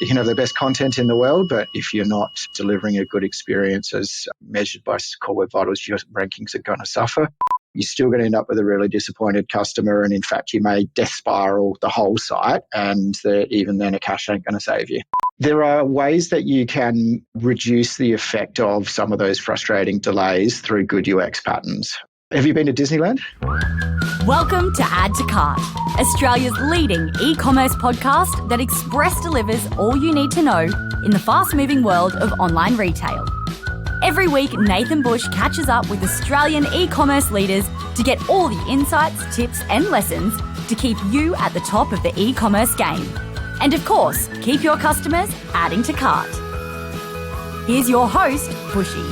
You can have the best content in the world, but if you're not delivering a good experience as measured by Core Web Vitals, your rankings are going to suffer. You're still going to end up with a really disappointed customer, and in fact, you may death spiral the whole site, and even then a cache ain't going to save you. There are ways that you can reduce the effect of some of those frustrating delays through good UX patterns. Have you been to Disneyland? Welcome to Add to Cart, Australia's leading e-commerce podcast that express delivers all you need to know in the fast-moving world of online retail. Every week, Nathan Bush catches up with Australian e-commerce leaders to get all the insights, tips and lessons to keep you at the top of the e-commerce game. And of course, keep your customers adding to cart. Here's your host, Bushy.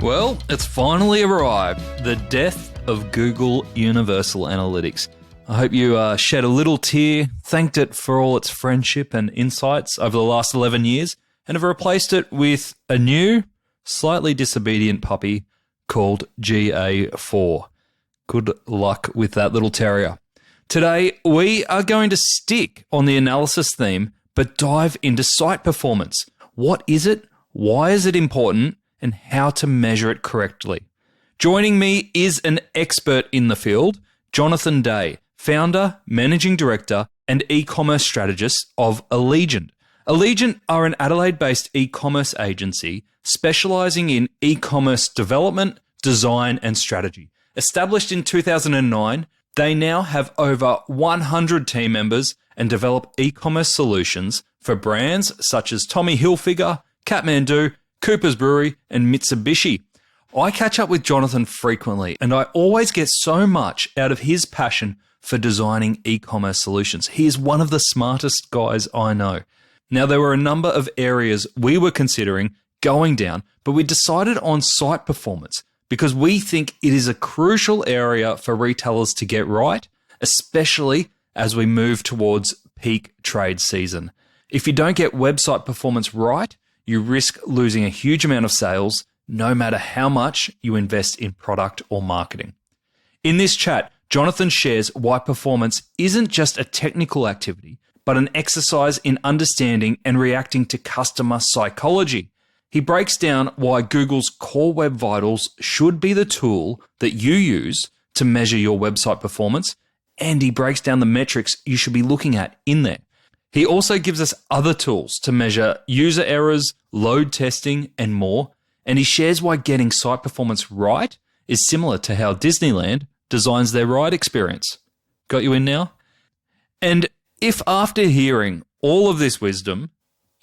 Well, it's finally arrived, the death of Google Universal Analytics. I hope you shed a little tear, thanked it for all its friendship and insights over the last 11 years, and have replaced it with a new, slightly disobedient puppy called GA4. Good luck with that little terrier. Today, we are going to stick on the analysis theme, but dive into site performance. What is it? Why is it important? And how to measure it correctly. Joining me is an expert in the field, Jonathan Day, founder, managing director, and e-commerce strategist of Aligent. Aligent are an Adelaide-based e-commerce agency specializing in e-commerce development, design, and strategy. Established in 2009, they now have over 100 team members and develop e-commerce solutions for brands such as Tommy Hilfiger, Kathmandu, Cooper's Brewery and Mitsubishi. I catch up with Jonathan frequently, and I always get so much out of his passion for designing e-commerce solutions. He is one of the smartest guys I know. Now, there were a number of areas we were considering going down, but we decided on site performance because we think it is a crucial area for retailers to get right, especially as we move towards peak trade season. If you don't get website performance right, you risk losing a huge amount of sales, no matter how much you invest in product or marketing. In this chat, Jonathan shares why performance isn't just a technical activity, but an exercise in understanding and reacting to customer psychology. He breaks down why Google's Core Web Vitals should be the tool that you use to measure your website performance, and he breaks down the metrics you should be looking at in there. He also gives us other tools to measure user errors, load testing, and more. And he shares why getting site performance right is similar to how Disneyland designs their ride experience. Got you in now? And if after hearing all of this wisdom,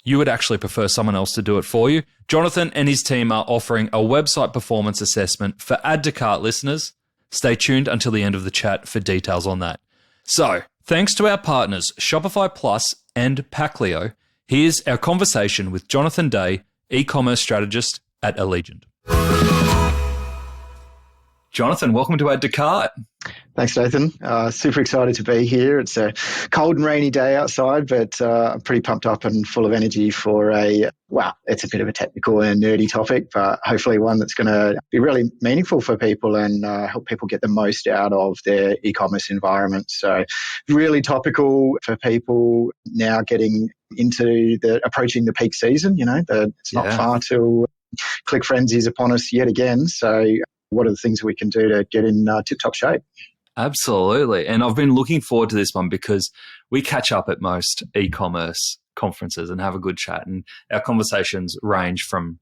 you would actually prefer someone else to do it for you, Jonathan and his team are offering a website performance assessment for Add to Cart listeners. Stay tuned until the end of the chat for details on that. So, thanks to our partners, Shopify Plus and Packleo, here's our conversation with Jonathan Day, e-commerce strategist at Aligent. Jonathan, welcome to Add to Cart. Thanks, Nathan. Super excited to be here. It's a cold and rainy day outside, but I'm pretty pumped up and full of energy for it's a bit of a technical and nerdy topic, but hopefully one that's going to be really meaningful for people and help people get the most out of their e-commerce environment. So really topical for people now getting into approaching the peak season. It's not far till click frenzy is upon us yet again. So what are the things we can do to get in tip-top shape? Absolutely. And I've been looking forward to this one because we catch up at most e-commerce conferences and have a good chat. And our conversations range from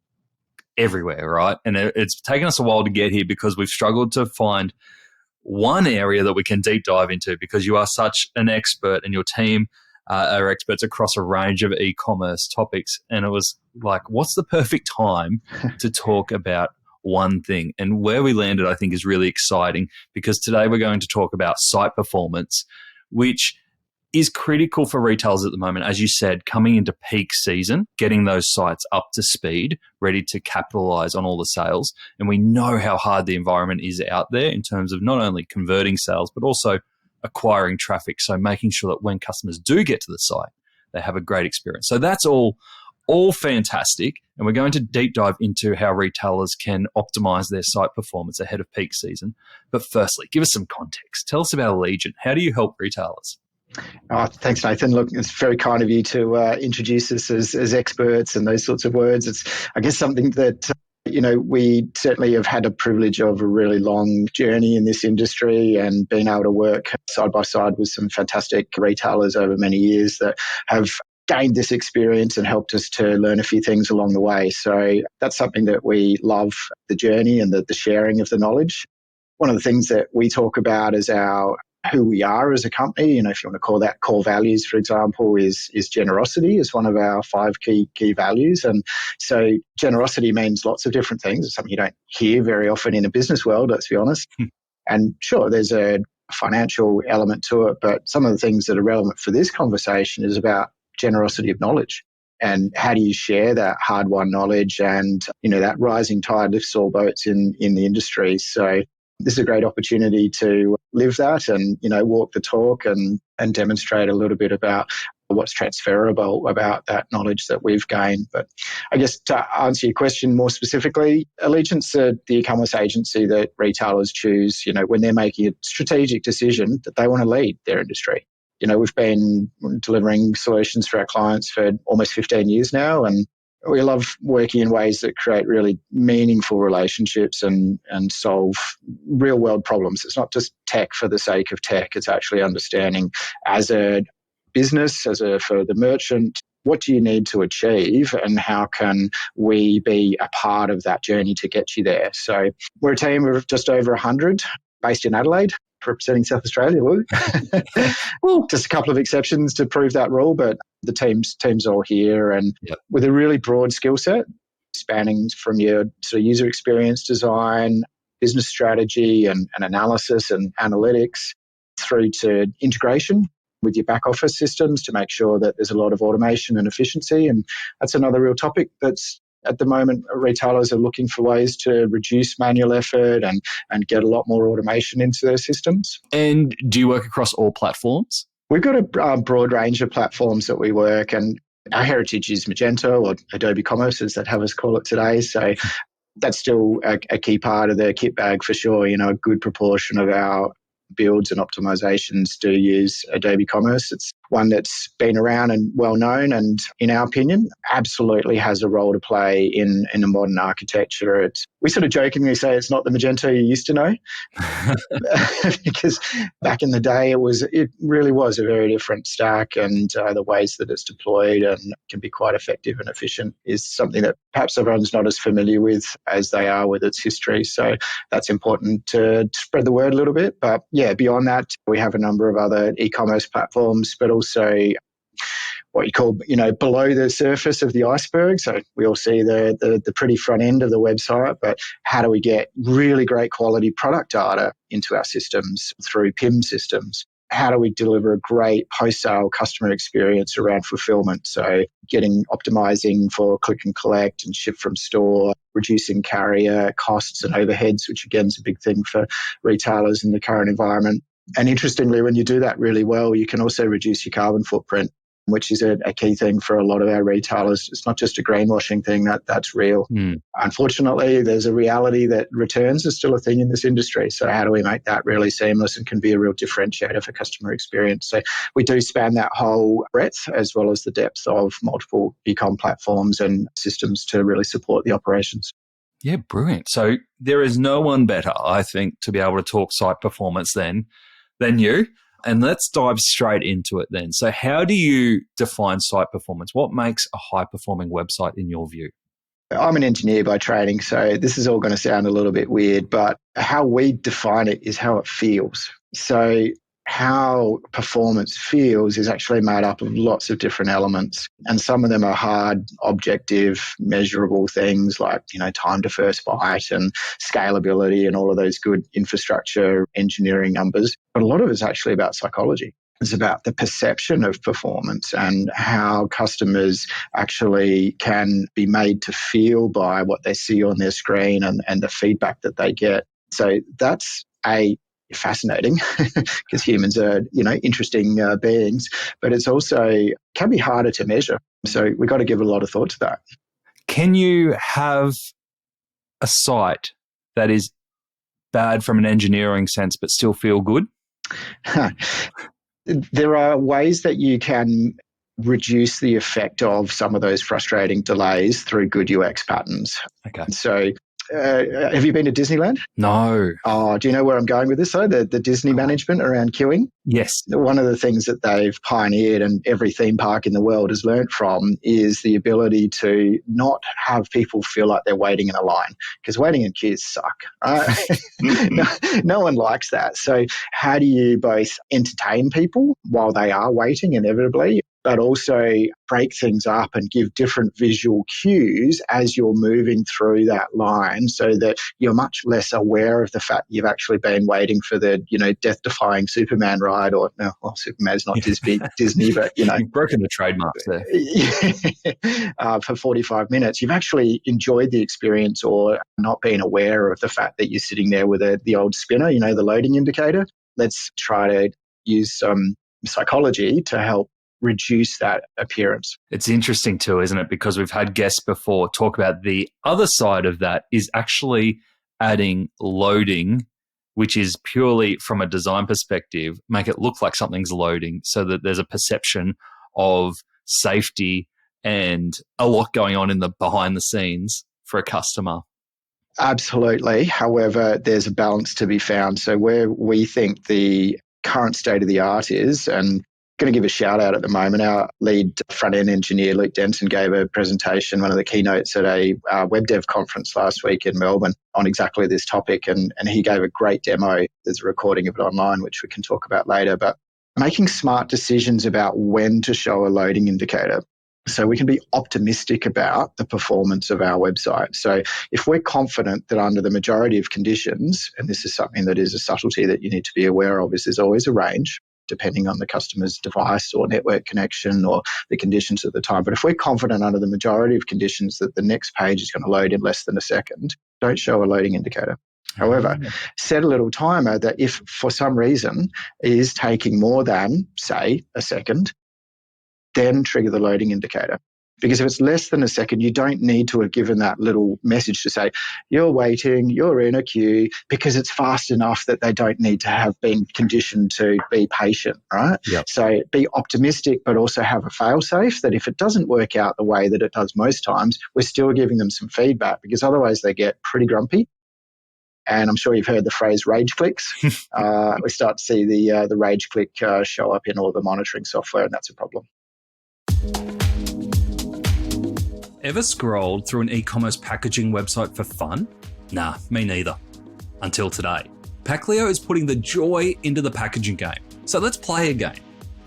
everywhere, right? And it's taken us a while to get here because we've struggled to find one area that we can deep dive into because you are such an expert and your team are experts across a range of e-commerce topics. And it was like, what's the perfect time to talk about one thing? And where we landed, I think, is really exciting because today we're going to talk about site performance, which is critical for retailers at the moment. As you said, coming into peak season, getting those sites up to speed, ready to capitalize on all the sales. And we know how hard the environment is out there in terms of not only converting sales, but also acquiring traffic. So making sure that when customers do get to the site, they have a great experience. So that's all All fantastic. And we're going to deep dive into how retailers can optimize their site performance ahead of peak season. But firstly, give us some context. Tell us about Aligent. How do you help retailers? Oh, thanks, Nathan. Look, it's very kind of you to introduce us as experts and those sorts of words. It's, I guess, something that we certainly have had a privilege of a really long journey in this industry and being able to work side by side with some fantastic retailers over many years that have gained this experience and helped us to learn a few things along the way. So that's something that we love, the journey and the sharing of the knowledge. One of the things that we talk about is who we are as a company. If you want to call that core values, for example, is generosity is one of our 5 key values. And so generosity means lots of different things. It's something you don't hear very often in a business world, let's be honest. And sure, there's a financial element to it, but some of the things that are relevant for this conversation is about generosity of knowledge. And how do you share that hard-won knowledge? And, that rising tide lifts all boats in the industry. So this is a great opportunity to live that and, walk the talk and demonstrate a little bit about what's transferable about that knowledge that we've gained. But I guess to answer your question more specifically, Aligent's the e-commerce agency that retailers choose, when they're making a strategic decision that they want to lead their industry. We've been delivering solutions for our clients for almost 15 years now, and we love working in ways that create really meaningful relationships and solve real world problems. It's not just tech for the sake of tech. It's actually understanding as a business, for the merchant, what do you need to achieve and how can we be a part of that journey to get you there? So we're a team of just over 100 based in Adelaide, representing South Australia. Just a couple of exceptions to prove that rule, but the team's all here and with a really broad skill set, spanning from your sort of user experience design, business strategy and analysis and analytics, through to integration with your back office systems to make sure that there's a lot of automation and efficiency. And that's another real topic that's at the moment, retailers are looking for ways to reduce manual effort and get a lot more automation into their systems. And do you work across all platforms? We've got a broad range of platforms that we work, and our heritage is Magento or Adobe Commerce, as they'd have us call it today. So that's still a key part of the kit bag for sure. A good proportion of our builds and optimizations do use Adobe Commerce. It's one that's been around and well known, and in our opinion, absolutely has a role to play in a modern architecture. We sort of jokingly say it's not the Magento you used to know, because back in the day it really was a very different stack, and the ways that it's deployed and can be quite effective and efficient is something that perhaps everyone's not as familiar with as they are with its history. So that's important to spread the word a little bit. But yeah, beyond that, we have a number of other e-commerce platforms, but also what you call, below the surface of the iceberg. So we all see the pretty front end of the website, but how do we get really great quality product data into our systems through PIM systems? How do we deliver a great post-sale customer experience around fulfillment? So optimizing for click and collect and ship from store, reducing carrier costs and overheads, which again is a big thing for retailers in the current environment. And interestingly, when you do that really well, you can also reduce your carbon footprint, which is a key thing for a lot of our retailers. It's not just a greenwashing thing, that's real. Unfortunately, there's a reality that returns is still a thing in this industry. So how do we make that really seamless and can be a real differentiator for customer experience? So we do span that whole breadth as well as the depth of multiple e-com platforms and systems to really support the operations. Yeah, brilliant. So there is no one better, I think, to be able to talk site performance than you. And let's dive straight into it then. So how do you define site performance? What makes a high-performing website in your view? I'm an engineer by training, so this is all going to sound a little bit weird, but how we define it is how it feels. So how performance feels is actually made up of lots of different elements. And some of them are hard, objective, measurable things like, time to first byte and scalability and all of those good infrastructure engineering numbers. But a lot of it's actually about psychology. It's about the perception of performance and how customers actually can be made to feel by what they see on their screen and the feedback that they get. So that's fascinating because humans are, interesting beings, but it's also can be harder to measure. So we've got to give a lot of thought to that. Can you have a site that is bad from an engineering sense but still feel good? There are ways that you can reduce the effect of some of those frustrating delays through good UX patterns. Okay. So have you been to Disneyland? No. Oh, do you know where I'm going with this, though? The Disney management around queuing? Yes. One of the things that they've pioneered and every theme park in the world has learned from is the ability to not have people feel like they're waiting in a line, because waiting in queues suck, right? No one likes that. So how do you both entertain people while they are waiting inevitably, but also break things up and give different visual cues as you're moving through that line so that you're much less aware of the fact you've actually been waiting for the, death-defying Superman ride, or no, well, Superman's not Disney, but, You've broken the trademarks there. For 45 minutes. You've actually enjoyed the experience or not been aware of the fact that you're sitting there with the old spinner, the loading indicator. Let's try to use some psychology to help reduce that appearance. It's interesting too, isn't it? Because we've had guests before talk about the other side of that is actually adding loading, which is purely from a design perspective, make it look like something's loading so that there's a perception of safety and a lot going on in the behind the scenes for a customer. Absolutely. However, there's a balance to be found. So where we think the current state of the art is, and going to give a shout out at the moment. Our lead front-end engineer, Luke Denson, gave a presentation, one of the keynotes at a web dev conference last week in Melbourne on exactly this topic. And he gave a great demo. There's a recording of it online, which we can talk about later. But making smart decisions about when to show a loading indicator. So we can be optimistic about the performance of our website. So if we're confident that under the majority of conditions, and this is something that is a subtlety that you need to be aware of, is there's always a range, depending on the customer's device or network connection or the conditions at the time. But if we're confident under the majority of conditions that the next page is going to load in less than a second, don't show a loading indicator. However, set a little timer that if for some reason it is taking more than, say, a second, then trigger the loading indicator. Because if it's less than a second, you don't need to have given that little message to say, you're waiting, you're in a queue, because it's fast enough that they don't need to have been conditioned to be patient, right? Yep. So be optimistic, but also have a fail-safe that if it doesn't work out the way that it does most times, we're still giving them some feedback, because otherwise they get pretty grumpy. And I'm sure you've heard the phrase rage clicks. We start to see the rage click show up in all the monitoring software, and that's a problem. Ever scrolled through an e-commerce packaging website for fun? Nah, me neither. Until today. Packleo is putting the joy into the packaging game. So let's play a game.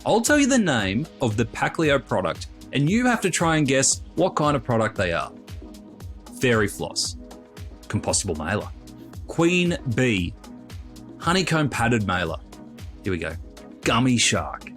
I'll tell you the name of the Packleo product, and you have to try and guess what kind of product they are. Fairy floss, compostable mailer, queen bee, honeycomb padded mailer. Here we go. Gummy shark,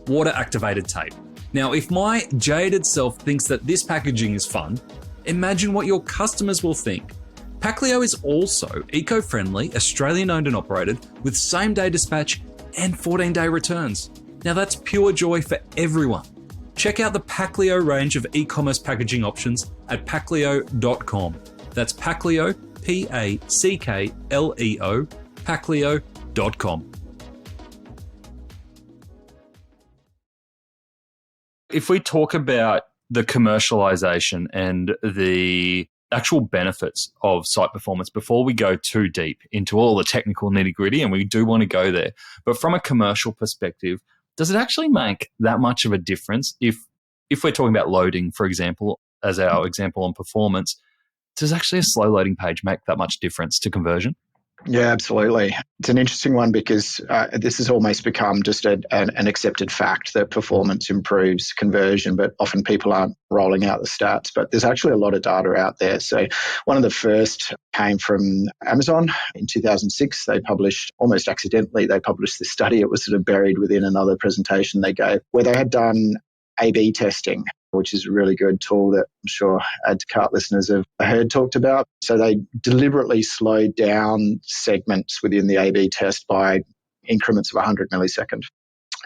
water activated tape. Now, if my jaded self thinks that this packaging is fun, imagine what your customers will think. Packleo is also eco-friendly, Australian-owned and operated, with same-day dispatch and 14-day returns. Now, that's pure joy for everyone. Check out the Packleo range of e-commerce packaging options at packleo.com. That's Packleo, Packleo, packleo.com. If we talk about the commercialization and the actual benefits of site performance before we go too deep into all the technical nitty-gritty, and we do want to go there, but from a commercial perspective, does it actually make that much of a difference if we're talking about loading, for example, as our example on performance, does actually a slow loading page make that much difference to conversion? Yeah, absolutely. It's an interesting one because this has almost become just an accepted fact that performance improves conversion, but often people aren't rolling out the stats. But there's actually a lot of data out there. So one of the first came from Amazon in 2006. They published, almost accidentally, this study. It was sort of buried within another presentation they gave, where they had done A/B testing, which is a really good tool that I'm sure Add to Cart listeners have heard talked about. So they deliberately slowed down segments within the A/B test by increments of 100 milliseconds.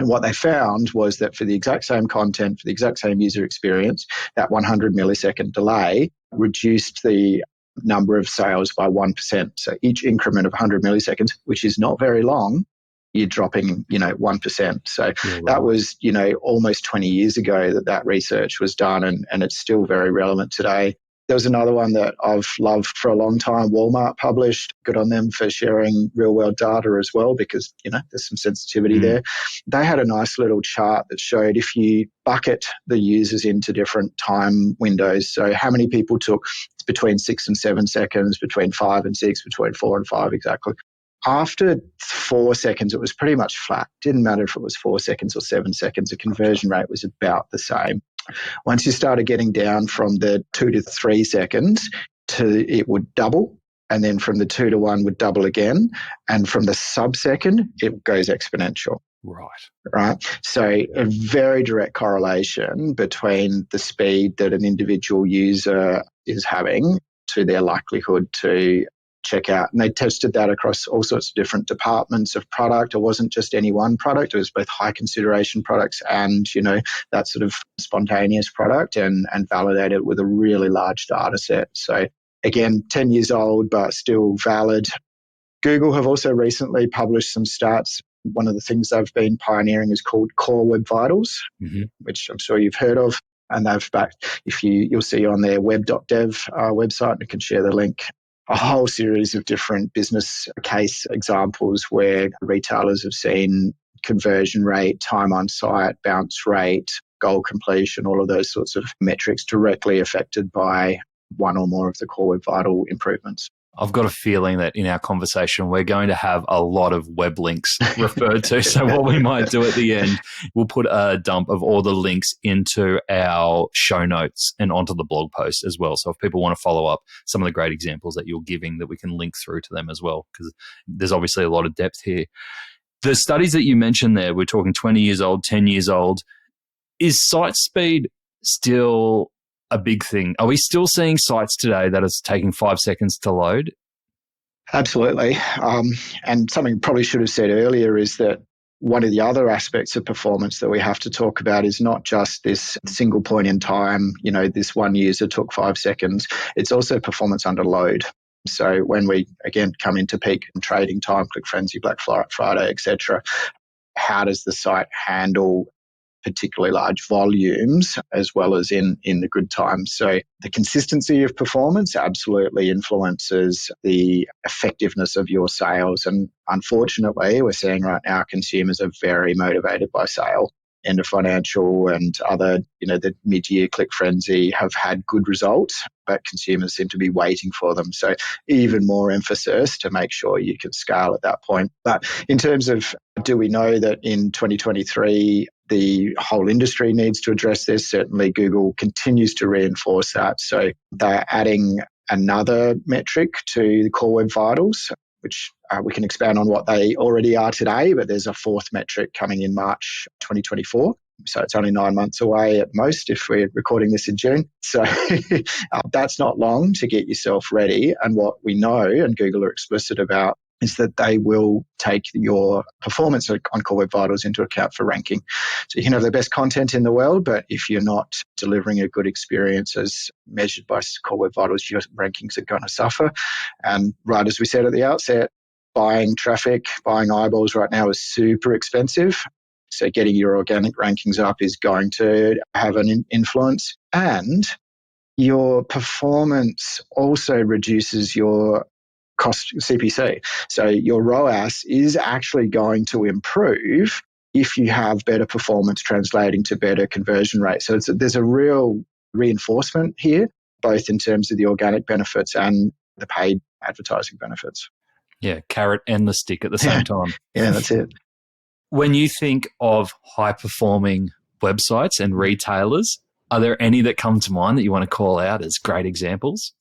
And what they found was that for the exact same content, for the exact same user experience, that 100 millisecond delay reduced the number of sales by 1%. So each increment of 100 milliseconds, which is not very long, you're dropping, 1%. So that was, almost 20 years ago that research was done, and it's still very relevant today. There was another one that I've loved for a long time. Walmart published. Good on them for sharing real world data as well, because, there's some sensitivity there. They had a nice little chart that showed if you bucket the users into different time windows. So how many people took between 6 and 7 seconds, between 5 and 6, between 4 and 5 exactly. After 4 seconds, it was pretty much flat. Didn't matter if it was 4 seconds or 7 seconds. The conversion rate was about the same. Once you started getting down from the 2 to 3 seconds, it would double. And then from the 2 to 1 would double again. And from the sub-second, it goes exponential. Right. So a very direct correlation between the speed that an individual user is having to their likelihood to check out. And they tested that across all sorts of different departments of product. It wasn't just any one product. It was both high consideration products and, that sort of spontaneous product, and validated with a really large data set. So again, 10 years old, but still valid. Google have also recently published some stats. One of the things they've been pioneering is called Core Web Vitals, which I'm sure you've heard of. And they've backed, you'll see on their web.dev website, and I can share the link, a whole series of different business case examples where retailers have seen conversion rate, time on site, bounce rate, goal completion, all of those sorts of metrics directly affected by one or more of the Core Web Vital improvements. I've got a feeling that in our conversation, we're going to have a lot of web links referred to. So what we might do at the end, we'll put a dump of all the links into our show notes and onto the blog post as well. So if people want to follow up some of the great examples that you're giving, that we can link through to them as well, because there's obviously a lot of depth here. The studies that you mentioned there, we're talking 20 years old, 10 years old. Is site speed still a big thing? Are we still seeing sites today that is taking 5 seconds to load? Absolutely. And something probably should have said earlier is that one of the other aspects of performance that we have to talk about is not just this single point in time, this one user took 5 seconds. It's also performance under load. So when we, again, come into peak trading time, Click Frenzy, Black Friday, etc., how does the site handle particularly large volumes as well as in the good times? So the consistency of performance absolutely influences the effectiveness of your sales. And unfortunately, we're seeing right now consumers are very motivated by sale. End of financial and other, the mid-year Click Frenzy have had good results, but consumers seem to be waiting for them. So even more emphasis to make sure you can scale at that point. But in terms of, do we know that in 2023, the whole industry needs to address this? Certainly Google continues to reinforce that. So they're adding another metric to the Core Web Vitals, which we can expand on what they already are today, but there's a fourth metric coming in March 2024. So it's only 9 months away at most if we're recording this in June. So that's not long to get yourself ready. And what we know, and Google are explicit about, is that they will take your performance on Core Web Vitals into account for ranking. So you can have the best content in the world, but if you're not delivering a good experience as measured by Core Web Vitals, your rankings are going to suffer. And right as we said at the outset, buying traffic, buying eyeballs right now is super expensive. So getting your organic rankings up is going to have an influence. And your performance also reduces your cost CPC. So your ROAS is actually going to improve if you have better performance translating to better conversion rate. So there's a real reinforcement here, both in terms of the organic benefits and the paid advertising benefits. Yeah, carrot and the stick at the same time. Yeah, that's it. When you think of high-performing websites and retailers, are there any that come to mind that you want to call out as great examples?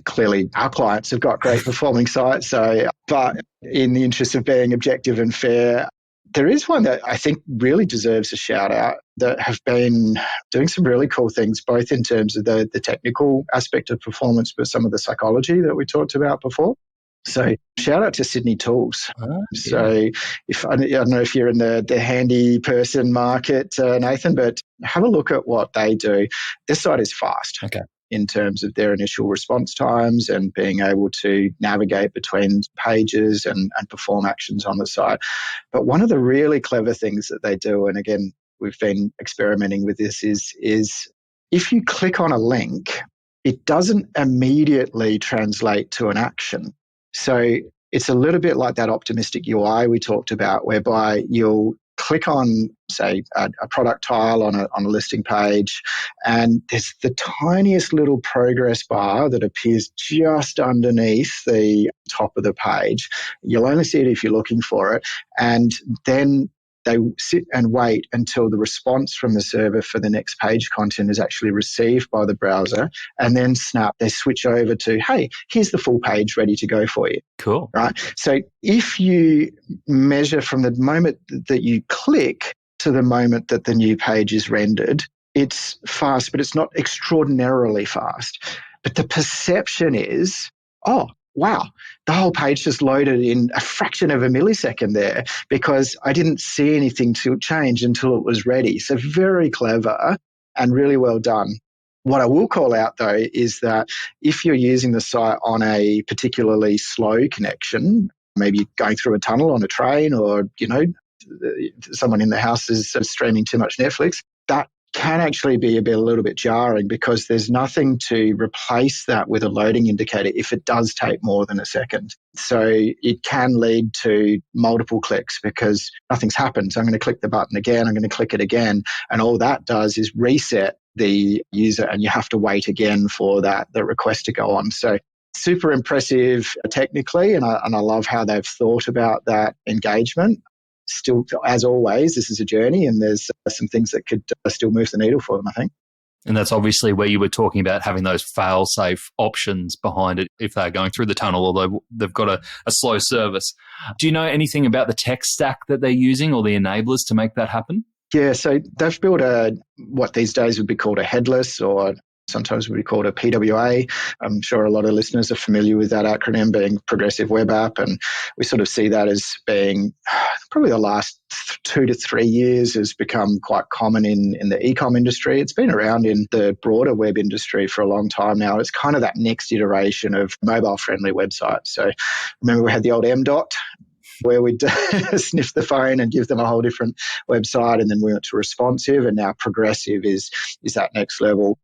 Clearly, our clients have got great performing sites. But in the interest of being objective and fair, there is one that I think really deserves a shout out that have been doing some really cool things, both in terms of the technical aspect of performance, but some of the psychology that we talked about before. So shout out to Sydney Tools. So Yeah. if I don't know if you're in the handy person market, Nathan, but have a look at what they do. This site is fast. Okay. In terms of their initial response times and being able to navigate between pages and perform actions on the site. But one of the really clever things that they do, and again, we've been experimenting with this, is if you click on a link, it doesn't immediately translate to an action. So it's a little bit like that optimistic UI we talked about, whereby you'll click on, say, a product tile on a listing page, and there's the tiniest little progress bar that appears just underneath the top of the page. You'll only see it if you're looking for it, and then they sit and wait until the response from the server for the next page content is actually received by the browser, and then snap, they switch over to, hey, here's the full page ready to go for you. Cool. Right? So if you measure from the moment that you click to the moment that the new page is rendered, it's fast, but it's not extraordinarily fast. But the perception is, oh, wow, the whole page just loaded in a fraction of a millisecond there because I didn't see anything to change until it was ready. So very clever and really well done. What I will call out, though, is that if you're using the site on a particularly slow connection, maybe going through a tunnel on a train, or, someone in the house is streaming too much Netflix, that can actually be a little bit jarring because there's nothing to replace that with a loading indicator if it does take more than a second. So it can lead to multiple clicks because nothing's happened. So I'm going to click the button again, I'm going to click it again, and all that does is reset the user, and you have to wait again for the request to go on. So super impressive technically, and I love how they've thought about that engagement. Still, as always, this is a journey, and there's some things that could still move the needle for them, I think. And that's obviously where you were talking about having those fail-safe options behind it if they're going through the tunnel or they've got a slow service. Do you know anything about the tech stack that they're using or the enablers to make that happen? Yeah, so they've built what these days would be called a headless, or sometimes would be called a PWA. I'm sure a lot of listeners are familiar with that acronym, being Progressive Web App. And we sort of see that as being probably the last 2 to 3 years has become quite common in the e-com industry. It's been around in the broader web industry for a long time now. It's kind of that next iteration of mobile-friendly websites. So remember we had the old M-Dot, where we'd sniff the phone and give them a whole different website, and then we went to responsive, and now progressive is that next level.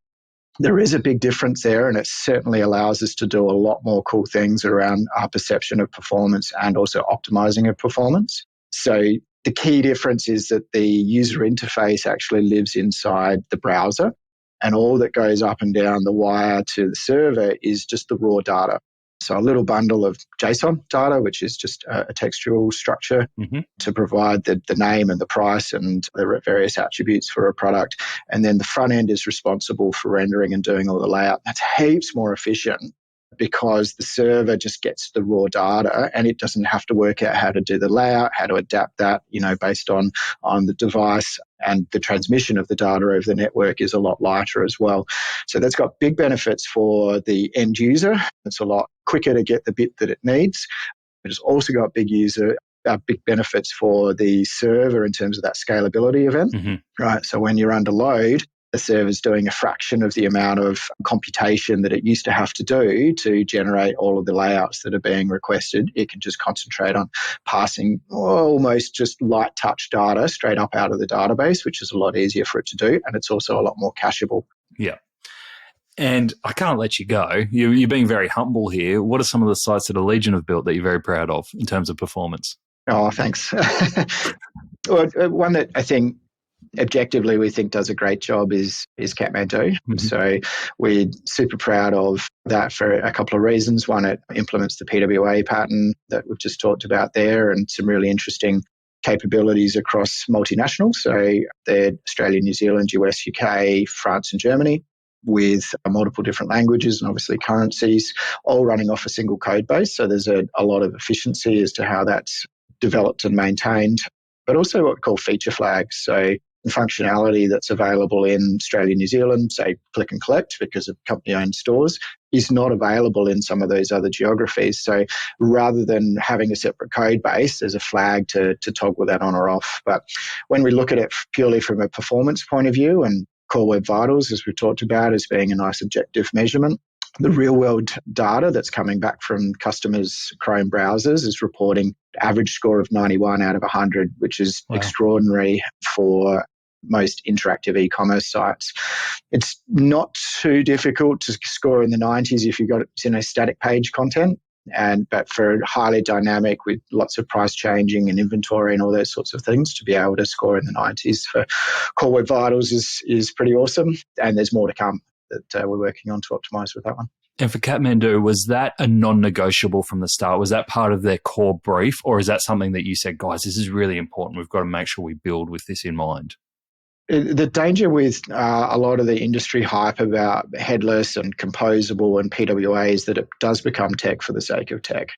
There is a big difference there, and it certainly allows us to do a lot more cool things around our perception of performance and also optimizing of performance. So the key difference is that the user interface actually lives inside the browser, and all that goes up and down the wire to the server is just the raw data. So a little bundle of JSON data, which is just a textual structure to provide the name and the price and the various attributes for a product. And then the front end is responsible for rendering and doing all the layout. That's heaps more efficient because the server just gets the raw data and it doesn't have to work out how to do the layout, how to adapt that, based on the device, and the transmission of the data over the network is a lot lighter as well. So that's got big benefits for the end user. It's a lot quicker to get the bit that it needs. It's also got big benefits for the server in terms of that scalability event, right? So when you're under load, the server's doing a fraction of the amount of computation that it used to have to do to generate all of the layouts that are being requested. It can just concentrate on passing almost just light touch data straight up out of the database, which is a lot easier for it to do. And it's also a lot more cacheable. Yeah. And I can't let you go. You're being very humble here. What are some of the sites that Aligent have built that you're very proud of in terms of performance? Oh, thanks. Well, one that I think objectively we think does a great job is Kathmandu. So we're super proud of that for a couple of reasons. One, it implements the PWA pattern that we've just talked about there, and some really interesting capabilities across multinationals. So they're Australia, New Zealand, US, UK, France and Germany, with multiple different languages and obviously currencies, all running off a single code base. So there's a lot of efficiency as to how that's developed and maintained, but also what we call feature flags. So functionality that's available in Australia, New Zealand, say click and collect because of company-owned stores, is not available in some of those other geographies. So rather than having a separate code base, there's a flag to toggle that on or off. But when we look at it purely from a performance point of view, and Core Web Vitals, as we've talked about, as being a nice objective measurement, the real-world data that's coming back from customers' Chrome browsers is reporting average score of 91 out of 100, which is extraordinary for most interactive e-commerce sites. It's not too difficult to score in the 90s if you've got static page content, but for highly dynamic with lots of price changing and inventory and all those sorts of things, to be able to score in the 90s for Core Web Vitals is pretty awesome, and there's more to come that we're working on to optimize with that one. And for Kathmandu, was that a non-negotiable from the start? Was that part of their core brief, or is that something that you said, guys, this is really important, we've got to make sure we build with this in mind? The danger with a lot of the industry hype about headless and composable and PWA is that it does become tech for the sake of tech.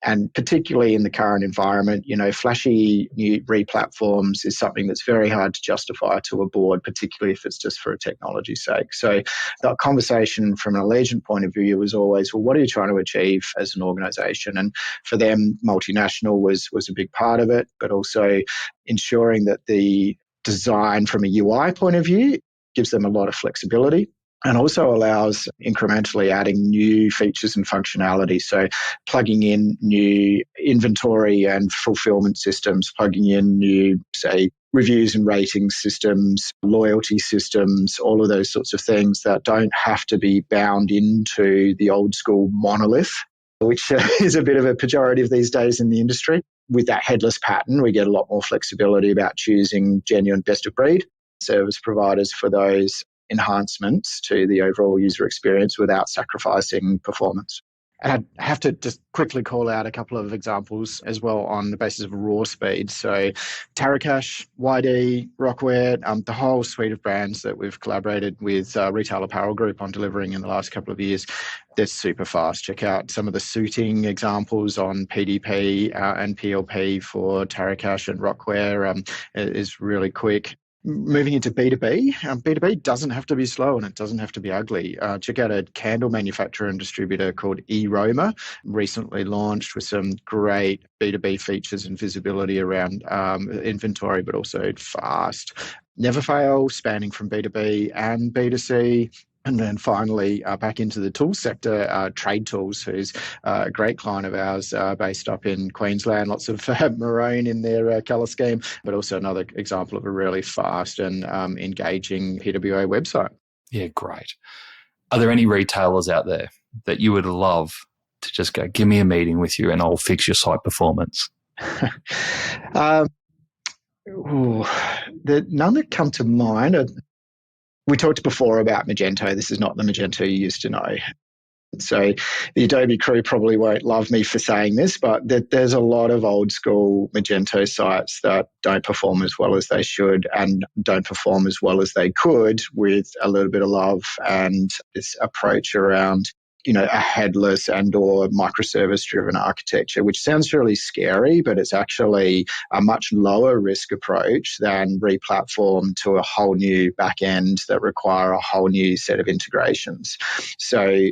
And particularly in the current environment, flashy new re-platforms is something that's very hard to justify to a board, particularly if it's just for a technology's sake. So that conversation from an Aligent point of view was always, well, what are you trying to achieve as an organization? And for them, multinational was a big part of it, but also ensuring that the design from a UI point of view gives them a lot of flexibility, and also allows incrementally adding new features and functionality. So plugging in new inventory and fulfillment systems, plugging in new, say, reviews and ratings systems, loyalty systems, all of those sorts of things that don't have to be bound into the old school monolith, which is a bit of a pejorative these days in the industry. With that headless pattern, we get a lot more flexibility about choosing genuine best of breed service providers for those enhancements to the overall user experience without sacrificing performance. And I have to just quickly call out a couple of examples as well on the basis of raw speed. So Taracash, YD, Rockwear, the whole suite of brands that we've collaborated with Retail Apparel Group on delivering in the last couple of years, they're super fast. Check out some of the suiting examples on PDP and PLP for Taracash and Rockwear is really quick. Moving into B2B, B2B doesn't have to be slow and it doesn't have to be ugly. Check out a candle manufacturer and distributor called eRoma, recently launched with some great B2B features and visibility around inventory, but also fast. Never fail, spanning from B2B and B2C. And then finally, back into the tools sector, Trade Tools, who's a great client of ours based up in Queensland. Lots of maroon in their colour scheme, but also another example of a really fast and engaging PWA website. Yeah, great. Are there any retailers out there that you would love to just go, give me a meeting with you and I'll fix your site performance? None that come to mind. We talked before about Magento. This is not the Magento you used to know. So the Adobe crew probably won't love me for saying this, but there's a lot of old school Magento sites that don't perform as well as they should and don't perform as well as they could with a little bit of love and this approach around a headless and or microservice-driven architecture, which sounds really scary, but it's actually a much lower risk approach than re-platform to a whole new back end that require a whole new set of integrations. So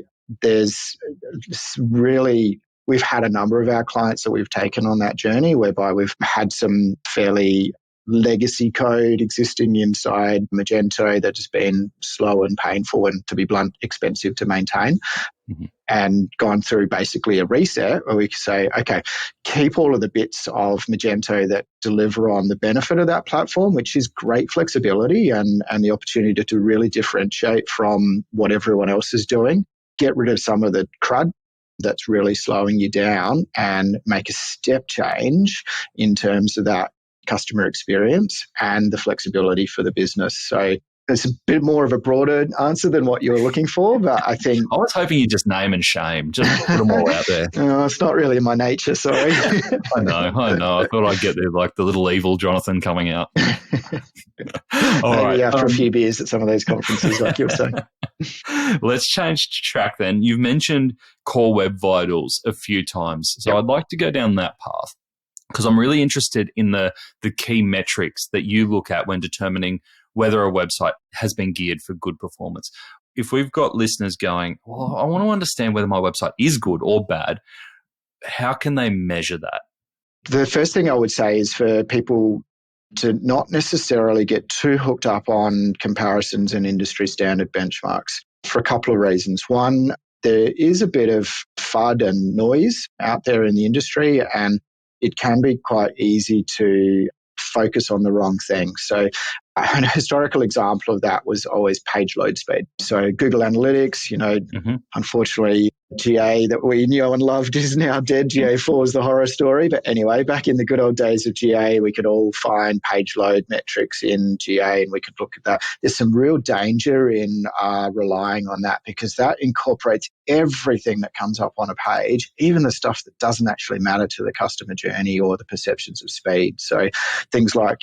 we've had a number of our clients that we've taken on that journey whereby we've had some fairly legacy code existing inside Magento that has been slow and painful and, to be blunt, expensive to maintain, and gone through basically a reset where we can say, okay, keep all of the bits of Magento that deliver on the benefit of that platform, which is great flexibility and the opportunity to really differentiate from what everyone else is doing. Get rid of some of the crud that's really slowing you down and make a step change in terms of that customer experience and the flexibility for the business. So it's a bit more of a broader answer than what you were looking for, but I think... I was hoping you'd just name and shame, just put them all out there. It's not really in my nature, sorry. I know. I thought I'd get there like the little evil Jonathan coming out. All right. After a few beers at some of those conferences, like you were saying. Let's change track then. You've mentioned Core Web Vitals a few times, so I'd like to go down that path. because I'm really interested in the key metrics that you look at when determining whether a website has been geared for good performance. If we've got listeners going, well, I want to understand whether my website is good or bad, how can they measure that? The first thing I would say is for people to not necessarily get too hooked up on comparisons and industry standard benchmarks for a couple of reasons. One, there is a bit of FUD and noise out there in the industry, and it can be quite easy to focus on the wrong thing. So a historical example of that was always page load speed. So Google Analytics, unfortunately, GA that we knew and loved is now dead. GA4 is the horror story. But anyway, back in the good old days of GA, we could all find page load metrics in GA and we could look at that. There's some real danger in relying on that because that incorporates everything that comes up on a page, even the stuff that doesn't actually matter to the customer journey or the perceptions of speed. So things like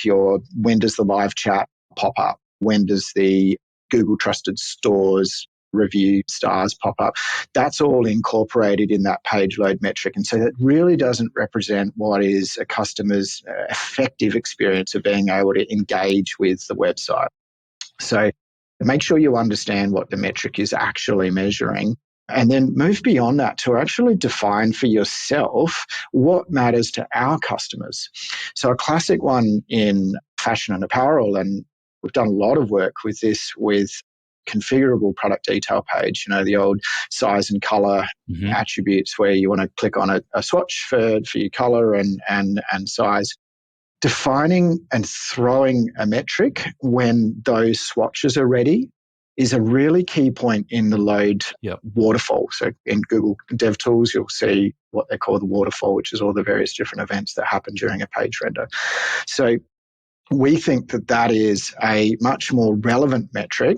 when does the live chat pop up? When does the Google Trusted Stores review stars pop up? That's all incorporated in that page load metric. And so that really doesn't represent what is a customer's effective experience of being able to engage with the website. So make sure you understand what the metric is actually measuring. And then move beyond that to actually define for yourself what matters to our customers. So a classic one in fashion and apparel, and we've done a lot of work with this with configurable product detail page, the old size and color attributes where you want to click on a swatch for your color and size. Defining and throwing a metric when those swatches are ready is a really key point in the load waterfall. So in Google DevTools, you'll see what they call the waterfall, which is all the various different events that happen during a page render. So we think that is a much more relevant metric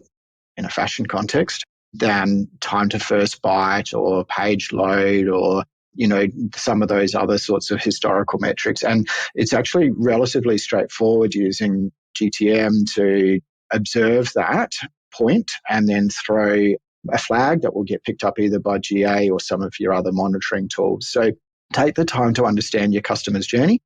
in a fashion context than time to first byte or page load or some of those other sorts of historical metrics. And it's actually relatively straightforward using GTM to observe that point and then throw a flag that will get picked up either by GA or some of your other monitoring tools. So take the time to understand your customer's journey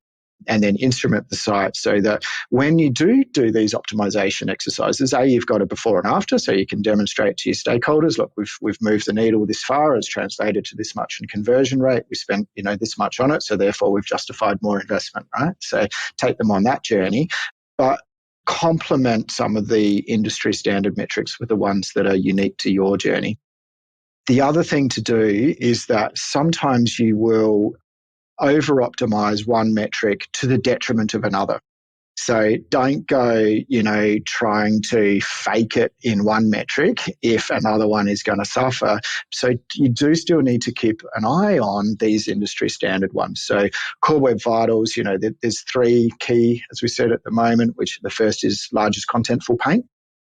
and then instrument the site so that when you do these optimization exercises, you've got a before and after, so you can demonstrate to your stakeholders, look, we've moved the needle this far, it's translated to this much in conversion rate, we spent this much on it, so therefore we've justified more investment, right? So take them on that journey, but complement some of the industry standard metrics with the ones that are unique to your journey. The other thing to do is that sometimes you will over-optimize one metric to the detriment of another. So don't go, trying to fake it in one metric if another one is going to suffer. So you do still need to keep an eye on these industry standard ones. So Core Web Vitals, there's three key, as we said at the moment, which the first is largest contentful paint.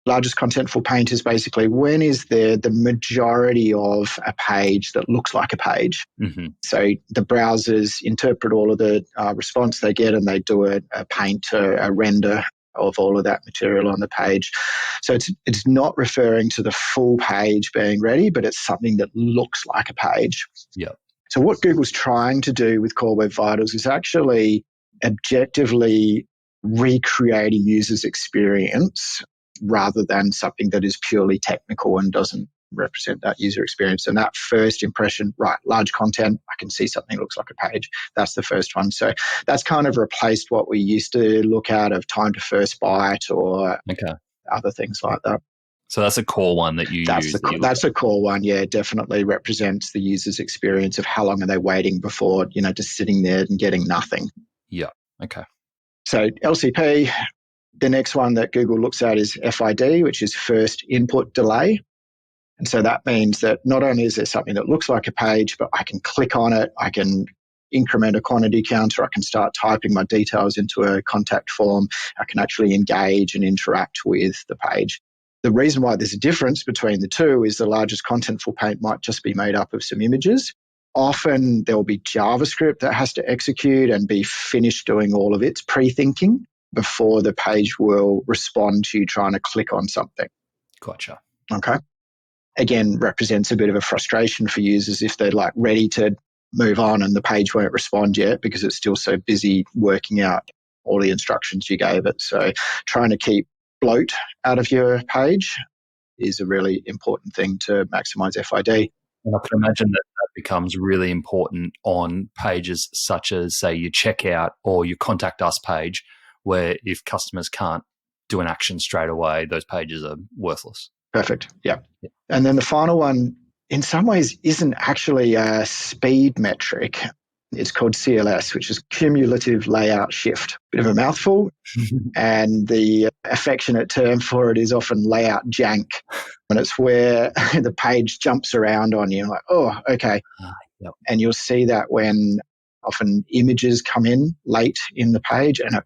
Largest contentful paint is basically when is there the majority of a page that looks like a page. Mm-hmm. So the browsers interpret all of the response they get and they do a paint, a render of all of that material on the page. So it's not referring to the full page being ready, but it's something that looks like a page. Yep. So what Google's trying to do with Core Web Vitals is actually objectively recreate a user's experience rather than something that is purely technical and doesn't represent that user experience. And that first impression, right, large content, I can see something looks like a page. That's the first one. So that's kind of replaced what we used to look at of time to first byte or other things like that. So that's a core one that you use. That's a core one, yeah, definitely represents the user's experience of how long are they waiting before, just sitting there and getting nothing. Yeah, okay. So LCP, the next one that Google looks at is FID, which is first input delay. And so that means that not only is there something that looks like a page, but I can click on it, I can increment a quantity counter, I can start typing my details into a contact form, I can actually engage and interact with the page. The reason why there's a difference between the two is the largest contentful paint might just be made up of some images. Often there will be JavaScript that has to execute and be finished doing all of its pre-thinking before the page will respond to you trying to click on something. Gotcha. Okay. Again, represents a bit of a frustration for users if they're ready to move on and the page won't respond yet because it's still so busy working out all the instructions you gave it. So trying to keep bloat out of your page is a really important thing to maximize FID. And I can imagine that becomes really important on pages such as, say, your checkout or your contact us page, where if customers can't do an action straight away, those pages are worthless. Perfect. Yeah. And then the final one, in some ways, isn't actually a speed metric. It's called CLS, which is cumulative layout shift. Bit of a mouthful. And the affectionate term for it is often layout jank. And it's where the page jumps around on you. Like, oh, okay. Yep. And you'll see that when often images come in late in the page, and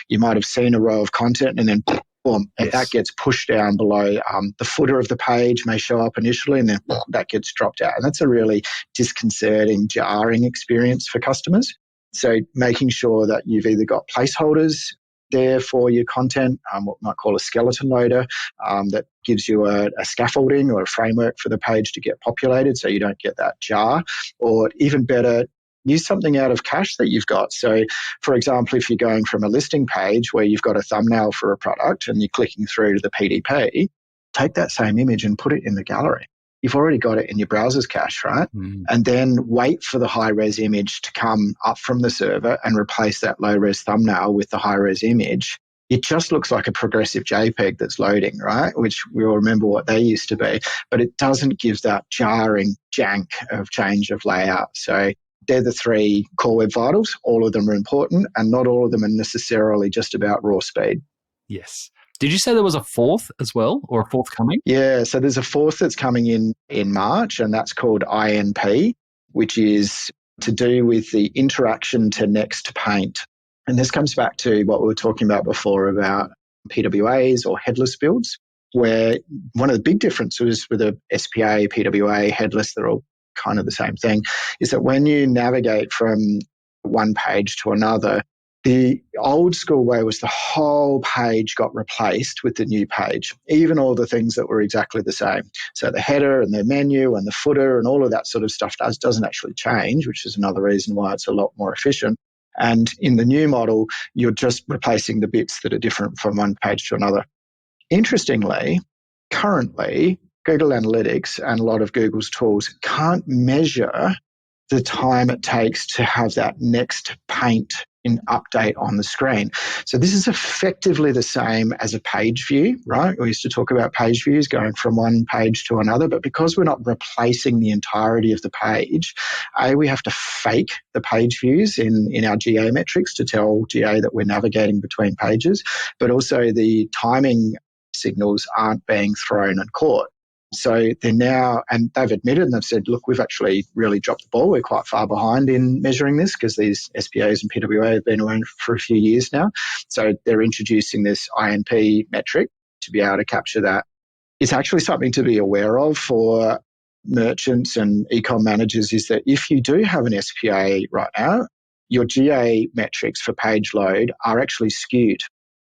you might have seen a row of content and then boom, and that gets pushed down below. The footer of the page may show up initially and then that gets dropped out. And that's a really disconcerting, jarring experience for customers. So making sure that you've either got placeholders there for your content, what we might call a skeleton loader, that gives you a scaffolding or a framework for the page to get populated so you don't get that jar. Or even better, use something out of cache that you've got. So, for example, if you're going from a listing page where you've got a thumbnail for a product and you're clicking through to the PDP, take that same image and put it in the gallery. You've already got it in your browser's cache, right? And then wait for the high-res image to come up from the server and replace that low-res thumbnail with the high-res image. It just looks like a progressive JPEG that's loading, right? Which we all remember what they used to be, but it doesn't give that jarring jank of change of layout. So they're the three core web vitals. All of them are important, and not all of them are necessarily just about raw speed. Yes. Did you say there was a fourth as well, or a fourth coming? Yeah, so there's a fourth that's coming in March, and that's called INP, which is to do with the interaction to next paint. And this comes back to what we were talking about before about PWAs or headless builds, where one of the big differences with a SPA, PWA, headless, they're all kind of the same thing, is that when you navigate from one page to another, the old school way was the whole page got replaced with the new page, even all the things that were exactly the same. So the header and the menu and the footer and all of that sort of stuff doesn't actually change, which is another reason why it's a lot more efficient. And in the new model, you're just replacing the bits that are different from one page to another. Interestingly, currently, Google Analytics and a lot of Google's tools can't measure the time it takes to have that next paint in update on the screen. So this is effectively the same as a page view, right? We used to talk about page views going from one page to another, but because we're not replacing the entirety of the page, we have to fake the page views in our GA metrics to tell GA that we're navigating between pages, but also the timing signals aren't being thrown and caught. So they're now, and they've admitted and they've said, look, we've actually really dropped the ball. We're quite far behind in measuring this because these SPAs and PWA have been around for a few years now. So they're introducing this INP metric to be able to capture that. It's actually something to be aware of for merchants and e-com managers, is that if you do have an SPA right now, your GA metrics for page load are actually skewed,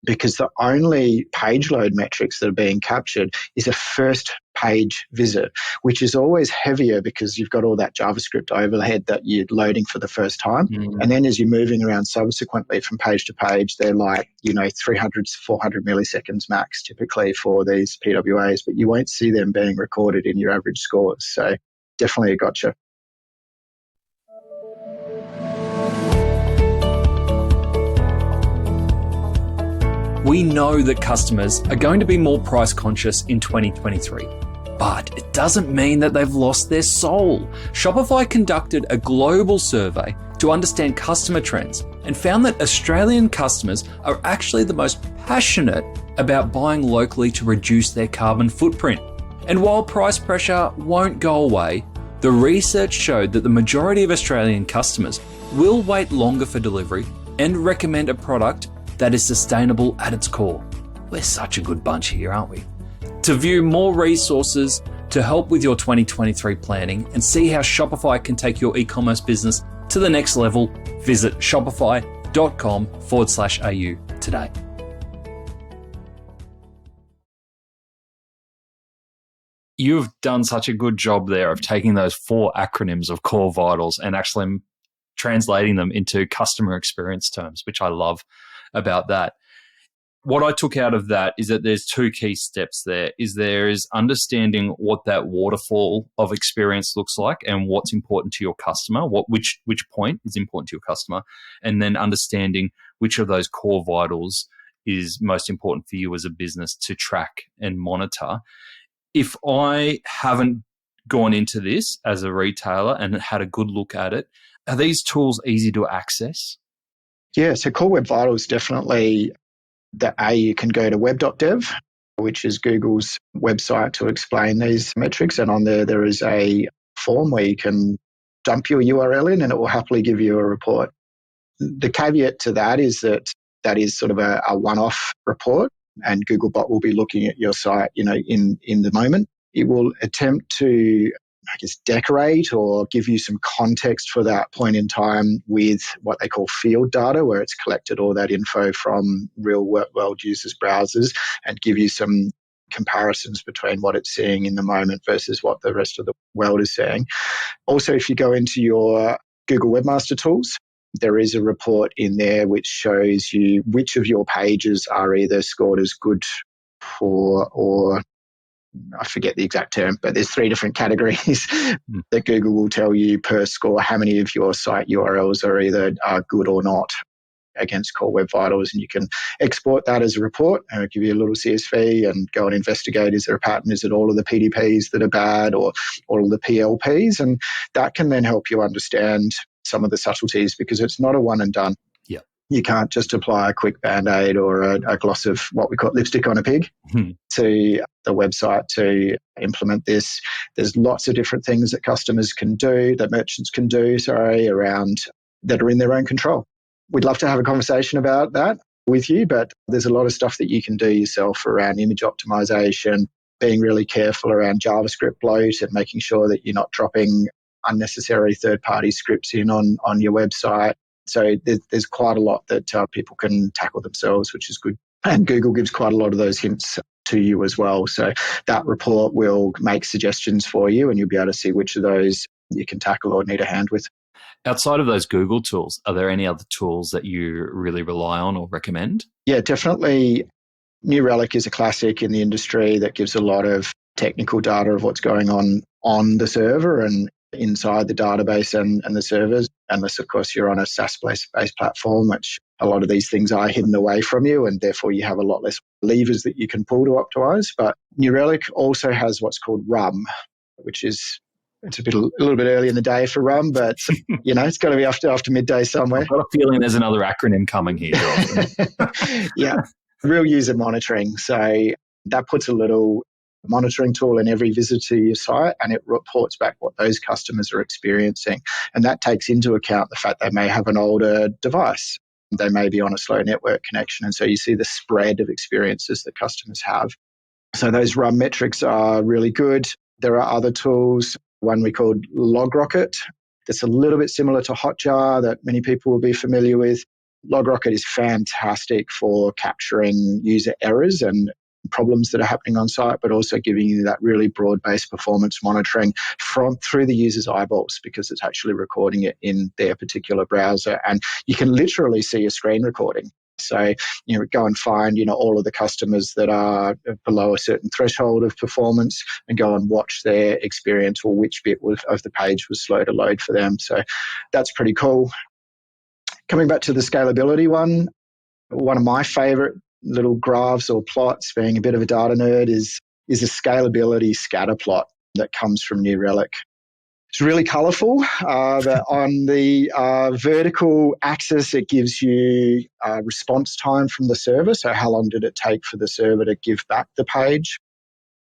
because the only page load metrics that are being captured is a first page visit, which is always heavier because you've got all that JavaScript overhead that you're loading for the first time. And then as you're moving around subsequently from page to page, they're like, 300 to 400 milliseconds max typically for these PWAs, but you won't see them being recorded in your average scores. So definitely a gotcha. We know that customers are going to be more price conscious in 2023, but it doesn't mean that they've lost their soul. Shopify conducted a global survey to understand customer trends and found that Australian customers are actually the most passionate about buying locally to reduce their carbon footprint. And while price pressure won't go away, the research showed that the majority of Australian customers will wait longer for delivery and recommend a product that is sustainable at its core. We're such a good bunch here, aren't we? To view more resources to help with your 2023 planning and see how Shopify can take your e-commerce business to the next level, visit shopify.com/au today. you've done such a good job there of taking those 4 acronyms of core vitals and actually translating them into customer experience terms, which I love about that. What I took out of that is that there's 2 key steps there. There is understanding what that waterfall of experience looks like and what's important to your customer, which point is important to your customer, and then understanding which of those core vitals is most important for you as a business to track and monitor. If I haven't gone into this as a retailer and had a good look at it, are these tools easy to access? Yeah, so Core Web Vitals definitely you can go to web.dev, which is Google's website to explain these metrics. And on there is a form where you can dump your URL in and it will happily give you a report. The caveat to that is that is sort of a one-off report, and Googlebot will be looking at your site, in the moment. It will attempt to, decorate or give you some context for that point in time with what they call field data, where it's collected all that info from real world users' browsers and give you some comparisons between what it's seeing in the moment versus what the rest of the world is seeing. Also, if you go into your Google Webmaster Tools, there is a report in there which shows you which of your pages are either scored as good for, or I forget the exact term, but there's 3 different categories that Google will tell you per score how many of your site URLs are good or not against Core Web Vitals. And you can export that as a report and give you a little CSV and go and investigate, is there a pattern? Is it all of the PDPs that are bad or all of the PLPs? And that can then help you understand some of the subtleties, because it's not a one and done. Yeah. You can't just apply a quick Band-Aid or a gloss of what we call lipstick on a pig to the website to implement this. There's lots of different things that customers can do, that merchants can do, around that are in their own control. We'd love to have a conversation about that with you, but there's a lot of stuff that you can do yourself around image optimization, being really careful around JavaScript bloat and making sure that you're not dropping unnecessary third-party scripts in on your website. So there's quite a lot that people can tackle themselves, which is good. And Google gives quite a lot of those hints to you as well. So that report will make suggestions for you and you'll be able to see which of those you can tackle or need a hand with. Outside of those Google tools, are there any other tools that you really rely on or recommend? Yeah, definitely. New Relic is a classic in the industry that gives a lot of technical data of what's going on the server and inside the database and the servers, unless, of course, you're on a SaaS-based platform, which a lot of these things are hidden away from you, and therefore you have a lot less levers that you can pull to optimize. But New Relic also has what's called RUM, which is it's a little bit early in the day for RUM, but it's got to be after midday somewhere. I've got a feeling there's another acronym coming here. Yeah, real user monitoring. So that puts a little monitoring tool in every visit to your site, and it reports back what those customers are experiencing. And that takes into account the fact they may have an older device. They may be on a slow network connection. And so you see the spread of experiences that customers have. So those RUM metrics are really good. There are other tools, one we called LogRocket, that's a little bit similar to Hotjar that many people will be familiar with. LogRocket is fantastic for capturing user errors and problems that are happening on site, but also giving you that really broad-based performance monitoring through the user's eyeballs, because it's actually recording it in their particular browser. And you can literally see a screen recording. So, go and find, all of the customers that are below a certain threshold of performance and go and watch their experience or which bit of the page was slow to load for them. So that's pretty cool. Coming back to the scalability one of my favorite little graphs or plots, being a bit of a data nerd, is a scalability scatter plot that comes from New Relic. It's really colourful. On the vertical axis, it gives you response time from the server. So how long did it take for the server to give back the page?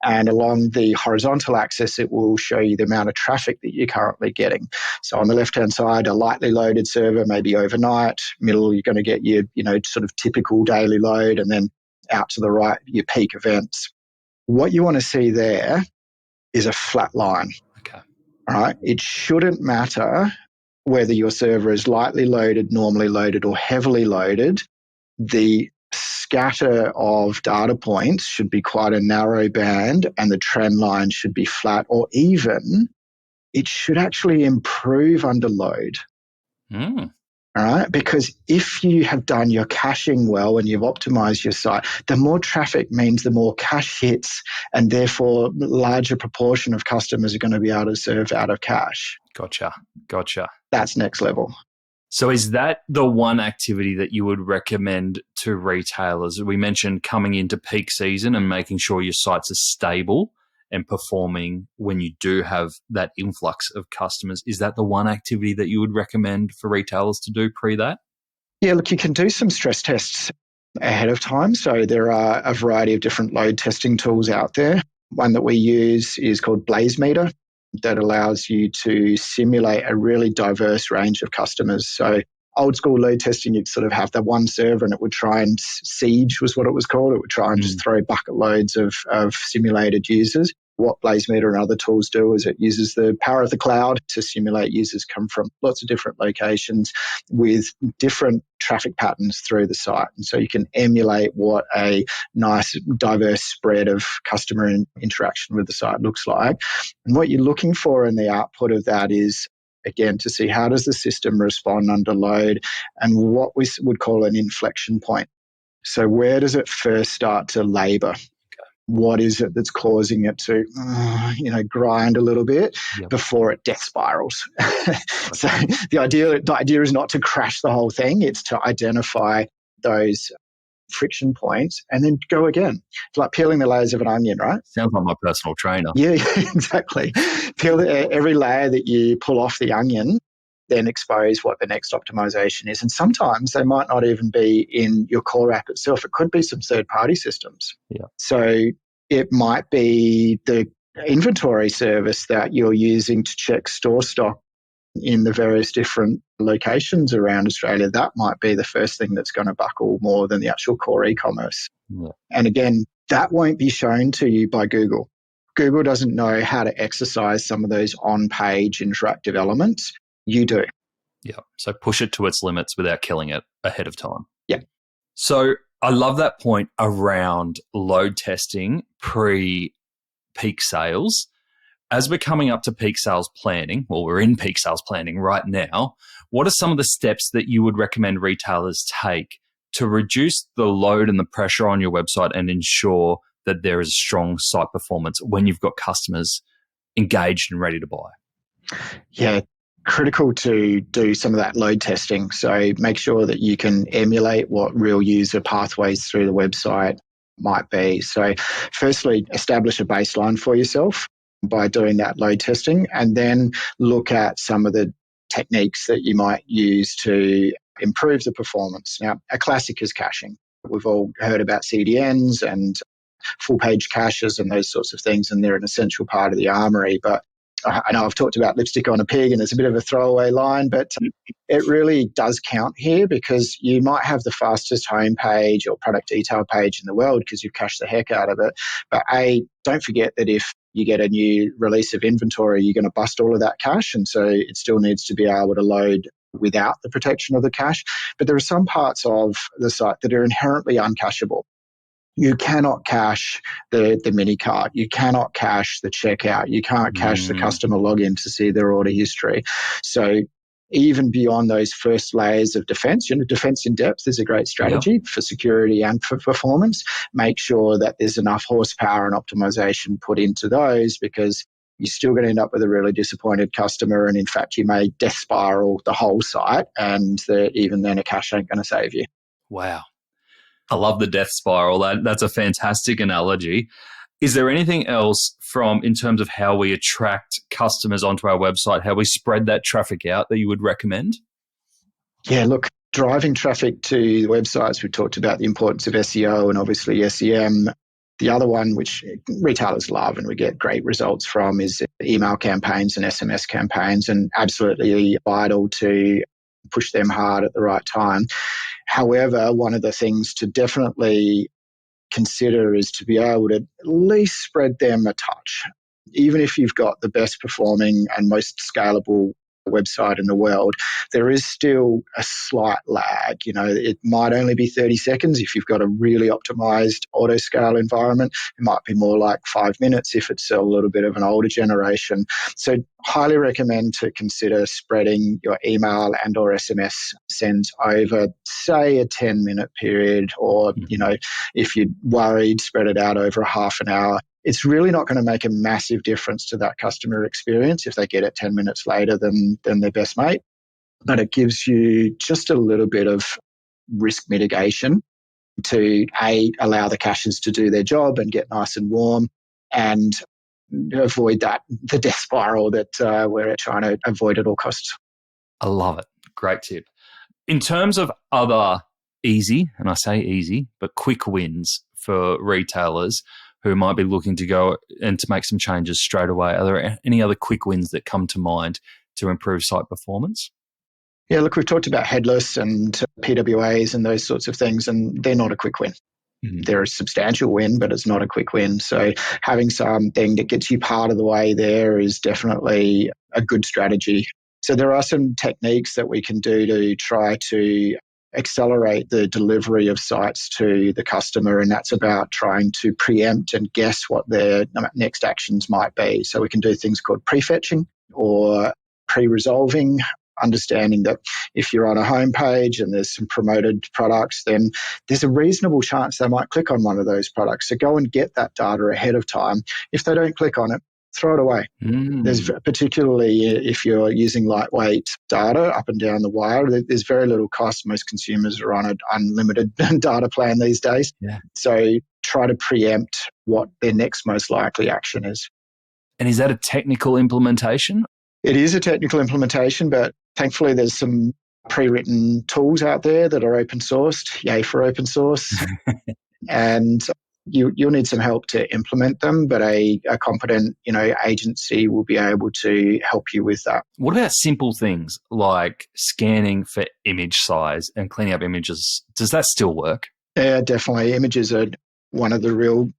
And along the horizontal axis, it will show you the amount of traffic that you're currently getting. So on the left-hand side, a lightly loaded server, maybe overnight. Middle, you're going to get your, sort of typical daily load. And then out to the right, your peak events. What you want to see there is a flat line. Okay. All right. It shouldn't matter whether your server is lightly loaded, normally loaded, or heavily loaded. The scatter of data points should be quite a narrow band, and the trend line should be flat, or even it should actually improve under load. All right. Because if you have done your caching well and you've optimized your site, the more traffic means the more cache hits, and therefore larger proportion of customers are going to be able to serve out of cache. Gotcha. That's next level. So is that the one activity that you would recommend to retailers? We mentioned coming into peak season and making sure your sites are stable and performing when you do have that influx of customers. Is that the one activity that you would recommend for retailers to do pre that? Yeah, look, you can do some stress tests ahead of time. So there are a variety of different load testing tools out there. One that we use is called BlazeMeter, that allows you to simulate a really diverse range of customers. So old school load testing, you'd sort of have the one server and it would try and siege was what it was called. It would try and just throw bucket loads of simulated users. What BlazeMeter and other tools do is it uses the power of the cloud to simulate users come from lots of different locations with different traffic patterns through the site. And so you can emulate what a nice diverse spread of customer interaction with the site looks like. And what you're looking for in the output of that is, again, to see how does the system respond under load and what we would call an inflection point. So where does it first start to labor? What is it that's causing it to, grind a little bit before it death spirals? So the idea is not to crash the whole thing. It's to identify those friction points and then go again. It's like peeling the layers of an onion, right? Sounds like my personal trainer. Yeah, exactly. Peel every layer that you pull off the onion, then expose what the next optimization is. And sometimes they might not even be in your core app itself. It could be some third-party systems. Yeah. So it might be the inventory service that you're using to check store stock in the various different locations around Australia. That might be the first thing that's going to buckle more than the actual core e-commerce. Yeah. And again, that won't be shown to you by Google. Google doesn't know how to exercise some of those on-page interactive elements. You do. Yeah. So push it to its limits without killing it ahead of time. Yeah. So I love that point around load testing pre-peak sales. As we're coming up to peak sales planning, well, we're in peak sales planning right now, what are some of the steps that you would recommend retailers take to reduce the load and the pressure on your website and ensure that there is strong site performance when you've got customers engaged and ready to buy? Yeah, critical to do some of that load testing. So make sure that you can emulate what real user pathways through the website might be. So firstly, establish a baseline for yourself by doing that load testing, and then look at some of the techniques that you might use to improve the performance. Now, a classic is caching. We've all heard about CDNs and full page caches and those sorts of things, and they're an essential part of the armory. But I know I've talked about lipstick on a pig and it's a bit of a throwaway line, but it really does count here, because you might have the fastest homepage or product detail page in the world because you've cached the heck out of it. But don't forget that if you get a new release of inventory, you're going to bust all of that cache. And so it still needs to be able to load without the protection of the cache. But there are some parts of the site that are inherently uncacheable. You cannot cache the mini cart. You cannot cache the checkout. You can't cache the customer login to see their order history. So even beyond those first layers of defense, defense in depth is a great strategy for security and for performance. Make sure that there's enough horsepower and optimization put into those, because you're still going to end up with a really disappointed customer. And in fact, you may death spiral the whole site, and even then a cache ain't going to save you. Wow. I love the death spiral. That's a fantastic analogy. Is there anything else in terms of how we attract customers onto our website, how we spread that traffic out, that you would recommend? Yeah, look, driving traffic to the websites, we talked about the importance of SEO and obviously SEM. The other one, which retailers love and we get great results from, is email campaigns and SMS campaigns, and absolutely vital to push them hard at the right time. However, one of the things to definitely consider is to be able to at least spread them a touch. Even if you've got the best performing and most scalable website in the world, there is still a slight lag. It might only be 30 seconds if you've got a really optimized auto scale environment. It might be more like 5 minutes if it's a little bit of an older generation. So highly recommend to consider spreading your email and or SMS sends over, say, a 10-minute period, or, if you're worried, spread it out over a half an hour. It's really not going to make a massive difference to that customer experience if they get it 10 minutes later than their best mate. But it gives you just a little bit of risk mitigation to allow the caches to do their job and get nice and warm, and avoid the death spiral that we're trying to avoid at all costs. I love it. Great tip. In terms of other easy, and I say easy, but quick wins for retailers who might be looking to go and to make some changes straight away, are there any other quick wins that come to mind to improve site performance? Yeah, look, we've talked about Headless and PWAs and those sorts of things, and they're not a quick win. Mm-hmm. They're a substantial win, but it's not a quick win. So having something that gets you part of the way there is definitely a good strategy. So there are some techniques that we can do to try to accelerate the delivery of sites to the customer, and that's about trying to preempt and guess what their next actions might be. So we can do things called prefetching or pre-resolving, understanding that if you're on a homepage and there's some promoted products, then there's a reasonable chance they might click on one of those products. So go and get that data ahead of time. If they don't click on it, throw it away. There's, particularly if you're using lightweight data up and down the wire, there's very little cost. Most consumers are on an unlimited data plan these days. Yeah. So try to preempt what their next most likely action is. And is that a technical implementation? It is a technical implementation, but thankfully there's some pre-written tools out there that are open sourced. Yay for open source. And you'll need some help to implement them, but a competent, agency will be able to help you with that. What about simple things like scanning for image size and cleaning up images? Does that still work? Yeah, definitely. Images are one of the real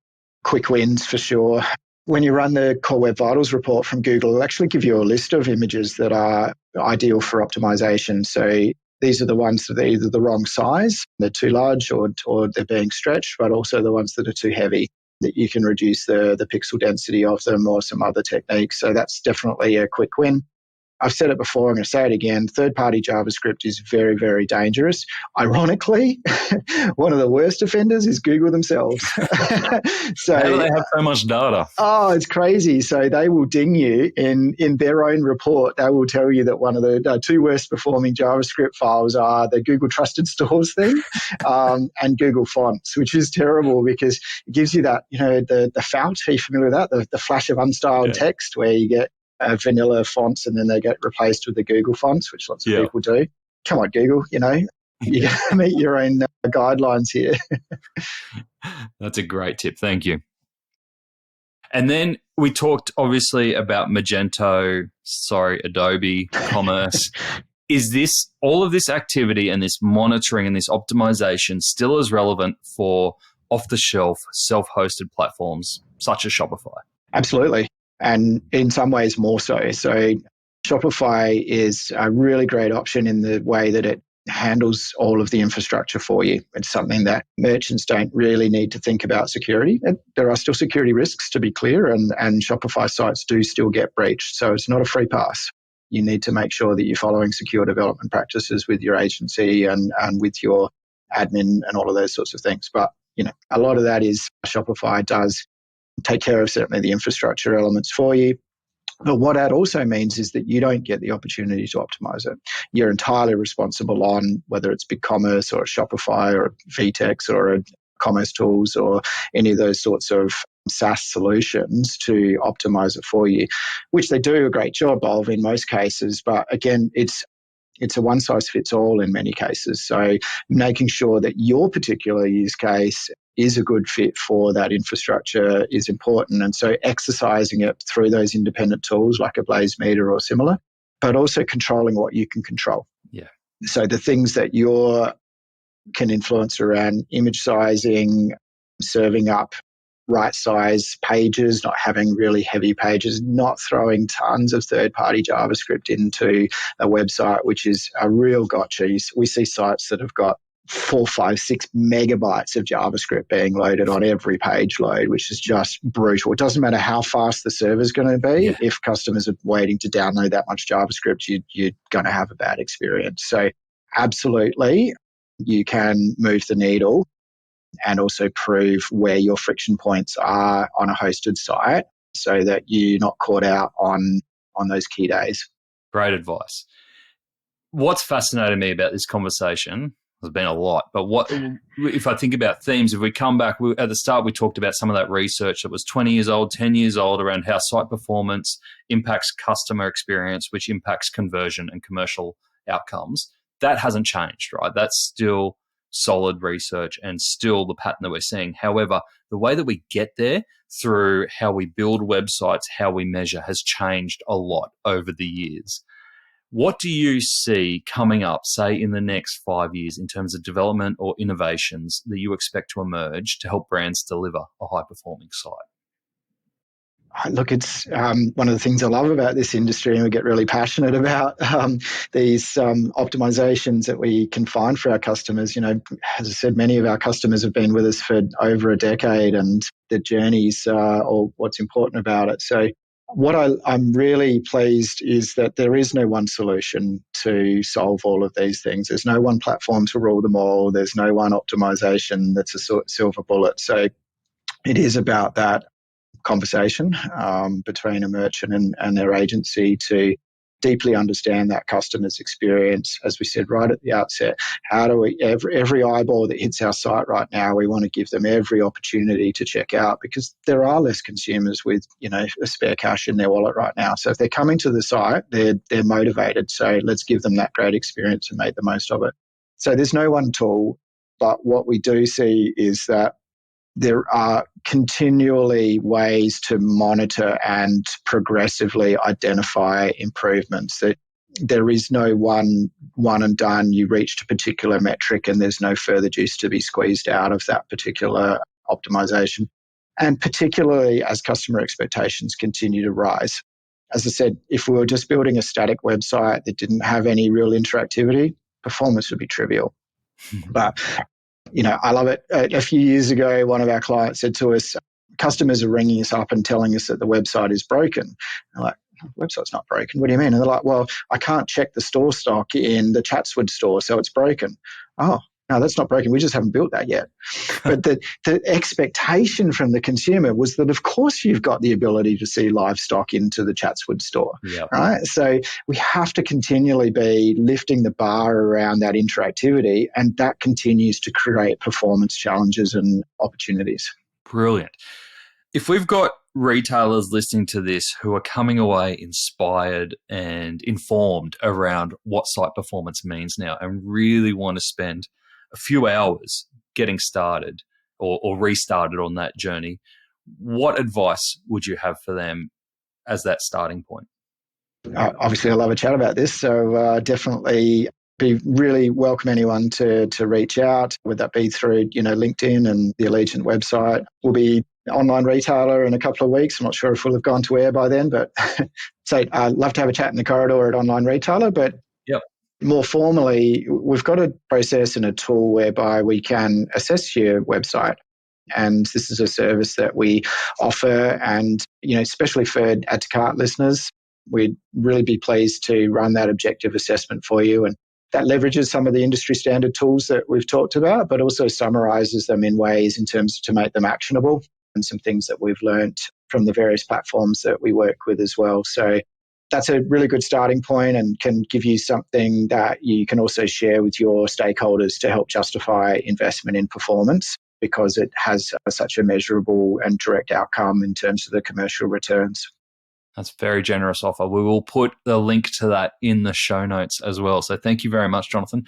quick wins for sure. When you run the Core Web Vitals report from Google, it'll actually give you a list of images that are ideal for optimization. So these are the ones that are either the wrong size, they're too large, or they're being stretched, but also the ones that are too heavy, that you can reduce the pixel density of them or some other techniques. So that's definitely a quick win. I've said it before, I'm going to say it again, third-party JavaScript is very, very dangerous. Ironically, one of the worst offenders is Google themselves. So how do they have so much data? Oh, it's crazy. So they will ding you in their own report. They will tell you that one of the two worst performing JavaScript files are the Google Trusted Stores thing and Google Fonts, which is terrible because it gives you that, the fount. Are you familiar with that? The flash of unstyled text where you get vanilla fonts and then they get replaced with the Google fonts, which lots of people do. Come on, Google, you got to meet your own guidelines here. That's a great tip. Thank you. And then we talked obviously about Adobe Commerce. Is this all of this activity and this monitoring and this optimization still as relevant for off-the-shelf, self-hosted platforms such as Shopify? Absolutely. And in some ways more so. So Shopify is a really great option in the way that it handles all of the infrastructure for you. It's something that merchants don't really need to think about security. There are still security risks, to be clear, and Shopify sites do still get breached. So it's not a free pass. You need to make sure that you're following secure development practices with your agency and with your admin and all of those sorts of things. But, a lot of that is Shopify does take care of certainly the infrastructure elements for you. But what that also means is that you don't get the opportunity to optimize it. You're entirely responsible on whether it's BigCommerce or a Shopify or a VTEX or a Commerce Tools or any of those sorts of SaaS solutions to optimize it for you, which they do a great job of in most cases. But again, it's a one-size-fits-all in many cases. So making sure that your particular use case is a good fit for that infrastructure is important. And so exercising it through those independent tools like a BlazeMeter or similar, but also controlling what you can control. Yeah. So the things that you can influence around image sizing, serving up right size pages, not having really heavy pages, not throwing tons of third-party JavaScript into a website, which is a real gotcha. We see sites that have got 4, 5, 6 megabytes of JavaScript being loaded on every page load, which is just brutal. It doesn't matter how fast the server's going to be. Yeah. If customers are waiting to download that much JavaScript, you're going to have a bad experience. So absolutely, you can move the needle and also prove where your friction points are on a hosted site so that you're not caught out on those key days. Great advice. What's fascinated me about this conversation, there's been a lot, but what if I think about themes, if we come back, at the start we talked about some of that research that was 20 years old, 10 years old around how site performance impacts customer experience, which impacts conversion and commercial outcomes. That hasn't changed, right? That's still solid research and still the pattern that we're seeing. However, the way that we get there through how we build websites, how we measure has changed a lot over the years. What do you see coming up, say, in the next 5 years in terms of development or innovations that you expect to emerge to help brands deliver a high-performing site? Look, it's one of the things I love about this industry, and we get really passionate about these optimizations that we can find for our customers. You know, as I said, many of our customers have been with us for over a decade, and the journeys or what's important about it. So what I'm really pleased is that there is no one solution to solve all of these things. There's no one platform to rule them all. There's no one optimization that's a silver bullet. So it is about that conversation between a merchant and their agency to deeply understand that customer's experience. As we said right at the outset, how do we, every eyeball that hits our site right now, we want to give them every opportunity to check out, because there are less consumers with, a spare cash in their wallet right now. So if they're coming to the site, they're motivated. So let's give them that great experience and make the most of it. So there's no one tool, but what we do see is that there are continually ways to monitor and progressively identify improvements. That there is no one and done. You reached a particular metric and there's no further juice to be squeezed out of that particular optimization. And particularly as customer expectations continue to rise. As I said, if we were just building a static website that didn't have any real interactivity, performance would be trivial. But I love it. A few years ago, one of our clients said to us, customers are ringing us up and telling us that the website is broken. I'm like, the website's not broken. What do you mean? And they're like, well, I can't check the store stock in the Chatswood store, so it's broken. Oh, no, that's not broken. We just haven't built that yet. But the expectation from the consumer was that, of course, you've got the ability to see livestock into the Chatswood store, right? So we have to continually be lifting the bar around that interactivity, and that continues to create performance challenges and opportunities. Brilliant. If we've got retailers listening to this who are coming away inspired and informed around what site performance means now and really want to spend a few hours getting started or restarted on that journey, what advice would you have for them as that starting point? Obviously, I love a chat about this, so definitely be really welcome anyone to reach out, whether that be through LinkedIn and the Aligent website. We'll be an online retailer in a couple of weeks. I'm not sure if we'll have gone to air by then, but so I'd love to have a chat in the corridor at online retailer. But more formally, we've got a process and a tool whereby we can assess your website. And this is a service that we offer, and especially for Add to Cart listeners, we'd really be pleased to run that objective assessment for you. And that leverages some of the industry standard tools that we've talked about, but also summarizes them in ways in terms to make them actionable, and some things that we've learned from the various platforms that we work with as well. So that's a really good starting point and can give you something that you can also share with your stakeholders to help justify investment in performance, because it has such a measurable and direct outcome in terms of the commercial returns. That's a very generous offer. We will put the link to that in the show notes as well. So thank you very much, Jonathan.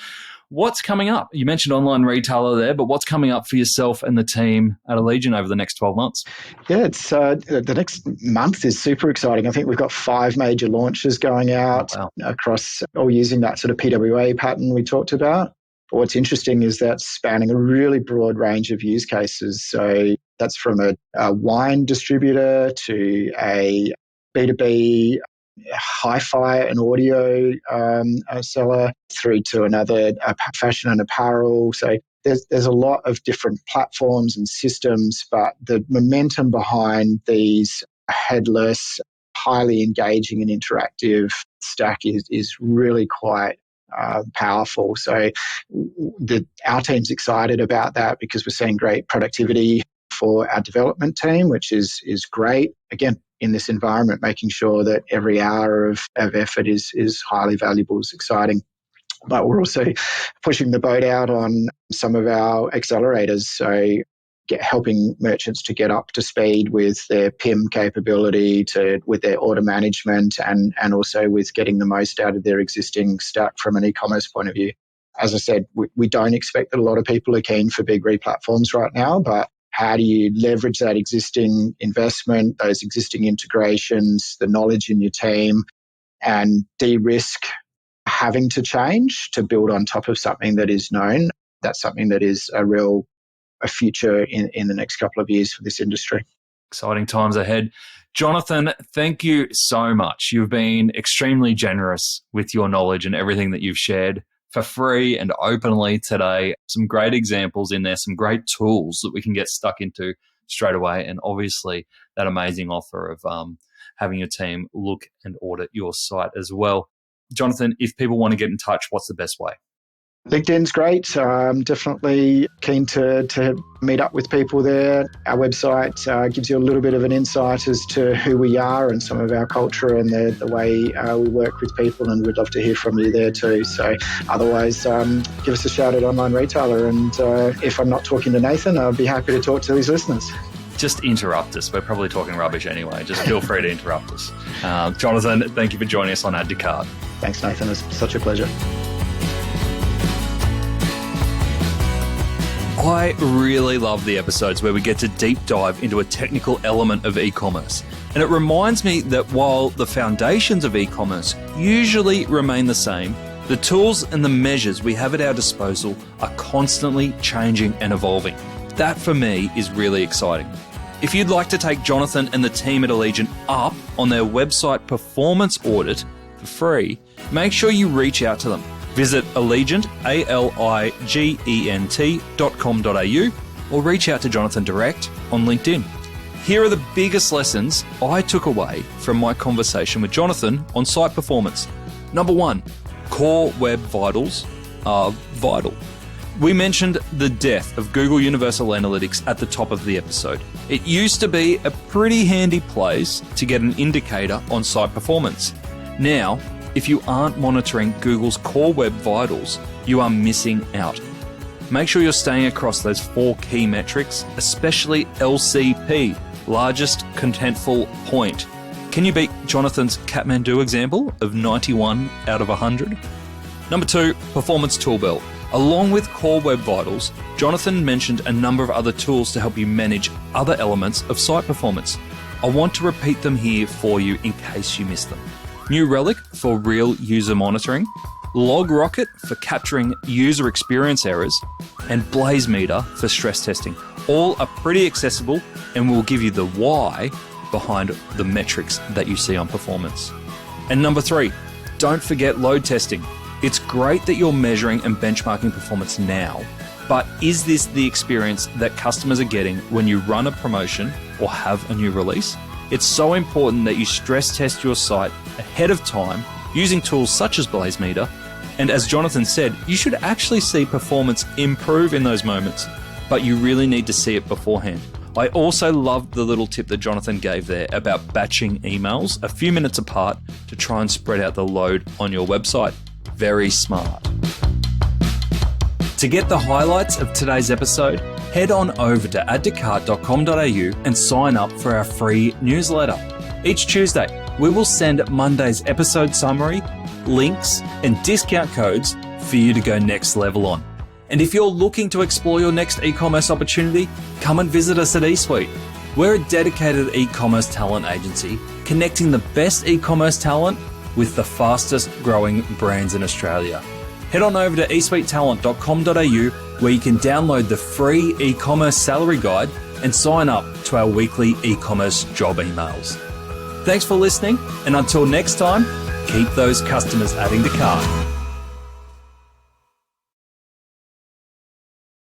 What's coming up? You mentioned online retailer there, but what's coming up for yourself and the team at Aligent over the next 12 months? Yeah, it's the next month is super exciting. I think we've got 5 major launches going out across, all using that sort of PWA pattern we talked about. But what's interesting is that's spanning a really broad range of use cases. So That's from a wine distributor to a B2B hi-fi and audio seller through to another fashion and apparel. So there's a lot of different platforms and systems, but the momentum behind these headless, highly engaging and interactive stack is really quite powerful. So our team's excited about that because we're seeing great productivity for our development team, which is great. Again, in this environment, making sure that every hour of effort is highly valuable is exciting. But we're also pushing the boat out on some of our accelerators. So helping merchants to get up to speed with their PIM capability, with their order management, and also with getting the most out of their existing stack from an e-commerce point of view. As I said, we don't expect that a lot of people are keen for big replatforms right now, but how do you leverage that existing investment, those existing integrations, the knowledge in your team, and de-risk having to change to build on top of something that is known? That's something that is a future in the next couple of years for this industry. Exciting times ahead. Jonathan, thank you so much. You've been extremely generous with your knowledge and everything that you've shared for free and openly today. Some great examples in there, some great tools that we can get stuck into straight away, and obviously that amazing offer of having your team look and audit your site as well. Jonathan, if people want to get in touch, what's the best way? LinkedIn's great. I'm definitely keen to meet up with people there. Our website gives you a little bit of an insight as to who we are and some of our culture and the way we work with people, and we'd love to hear from you there too. So otherwise, give us a shout at Online Retailer, and if I'm not talking to Nathan, I'll be happy to talk to his listeners. Just interrupt us. We're probably talking rubbish anyway. Just feel free to interrupt us. Jonathan, thank you for joining us on Add to Cart. Thanks, Nathan. It's such a pleasure. I really love the episodes where we get to deep dive into a technical element of e-commerce. And it reminds me that while the foundations of e-commerce usually remain the same, the tools and the measures we have at our disposal are constantly changing and evolving. That for me is really exciting. If you'd like to take Jonathan and the team at Aligent up on their website performance audit for free, make sure you reach out to them. Visit Aligent, aligent.com.au, or reach out to Jonathan direct on LinkedIn. Here are the biggest lessons I took away from my conversation with Jonathan on site performance. Number 1, core web vitals are vital. We mentioned the death of Google Universal Analytics at the top of the episode. It used to be a pretty handy place to get an indicator on site performance. Now, if you aren't monitoring Google's core web vitals, you are missing out. Make sure you're staying across those 4 key metrics, especially LCP, largest contentful point. Can you beat Jonathan's Kathmandu example of 91 out of 100? Number 2, Performance Tool Belt. Along with core web vitals, Jonathan mentioned a number of other tools to help you manage other elements of site performance. I want to repeat them here for you in case you missed them. New Relic for real user monitoring, LogRocket for capturing user experience errors, and BlazeMeter for stress testing. All are pretty accessible and will give you the why behind the metrics that you see on performance. And number 3, don't forget load testing. It's great that you're measuring and benchmarking performance now, but is this the experience that customers are getting when you run a promotion or have a new release? It's so important that you stress test your site ahead of time using tools such as BlazeMeter. And as Jonathan said, you should actually see performance improve in those moments, but you really need to see it beforehand. I also loved the little tip that Jonathan gave there about batching emails a few minutes apart to try and spread out the load on your website. Very smart. To get the highlights of today's episode, head on over to addtocart.com.au and sign up for our free newsletter. Each Tuesday, we will send Monday's episode summary, links, and discount codes for you to go next level on. And if you're looking to explore your next e-commerce opportunity, come and visit us at eSuite. We're a dedicated e-commerce talent agency connecting the best e-commerce talent with the fastest growing brands in Australia. Head on over to eSuitetalent.com.au where you can download the free e-commerce salary guide and sign up to our weekly e-commerce job emails. Thanks for listening, and until next time, keep those customers adding to cart.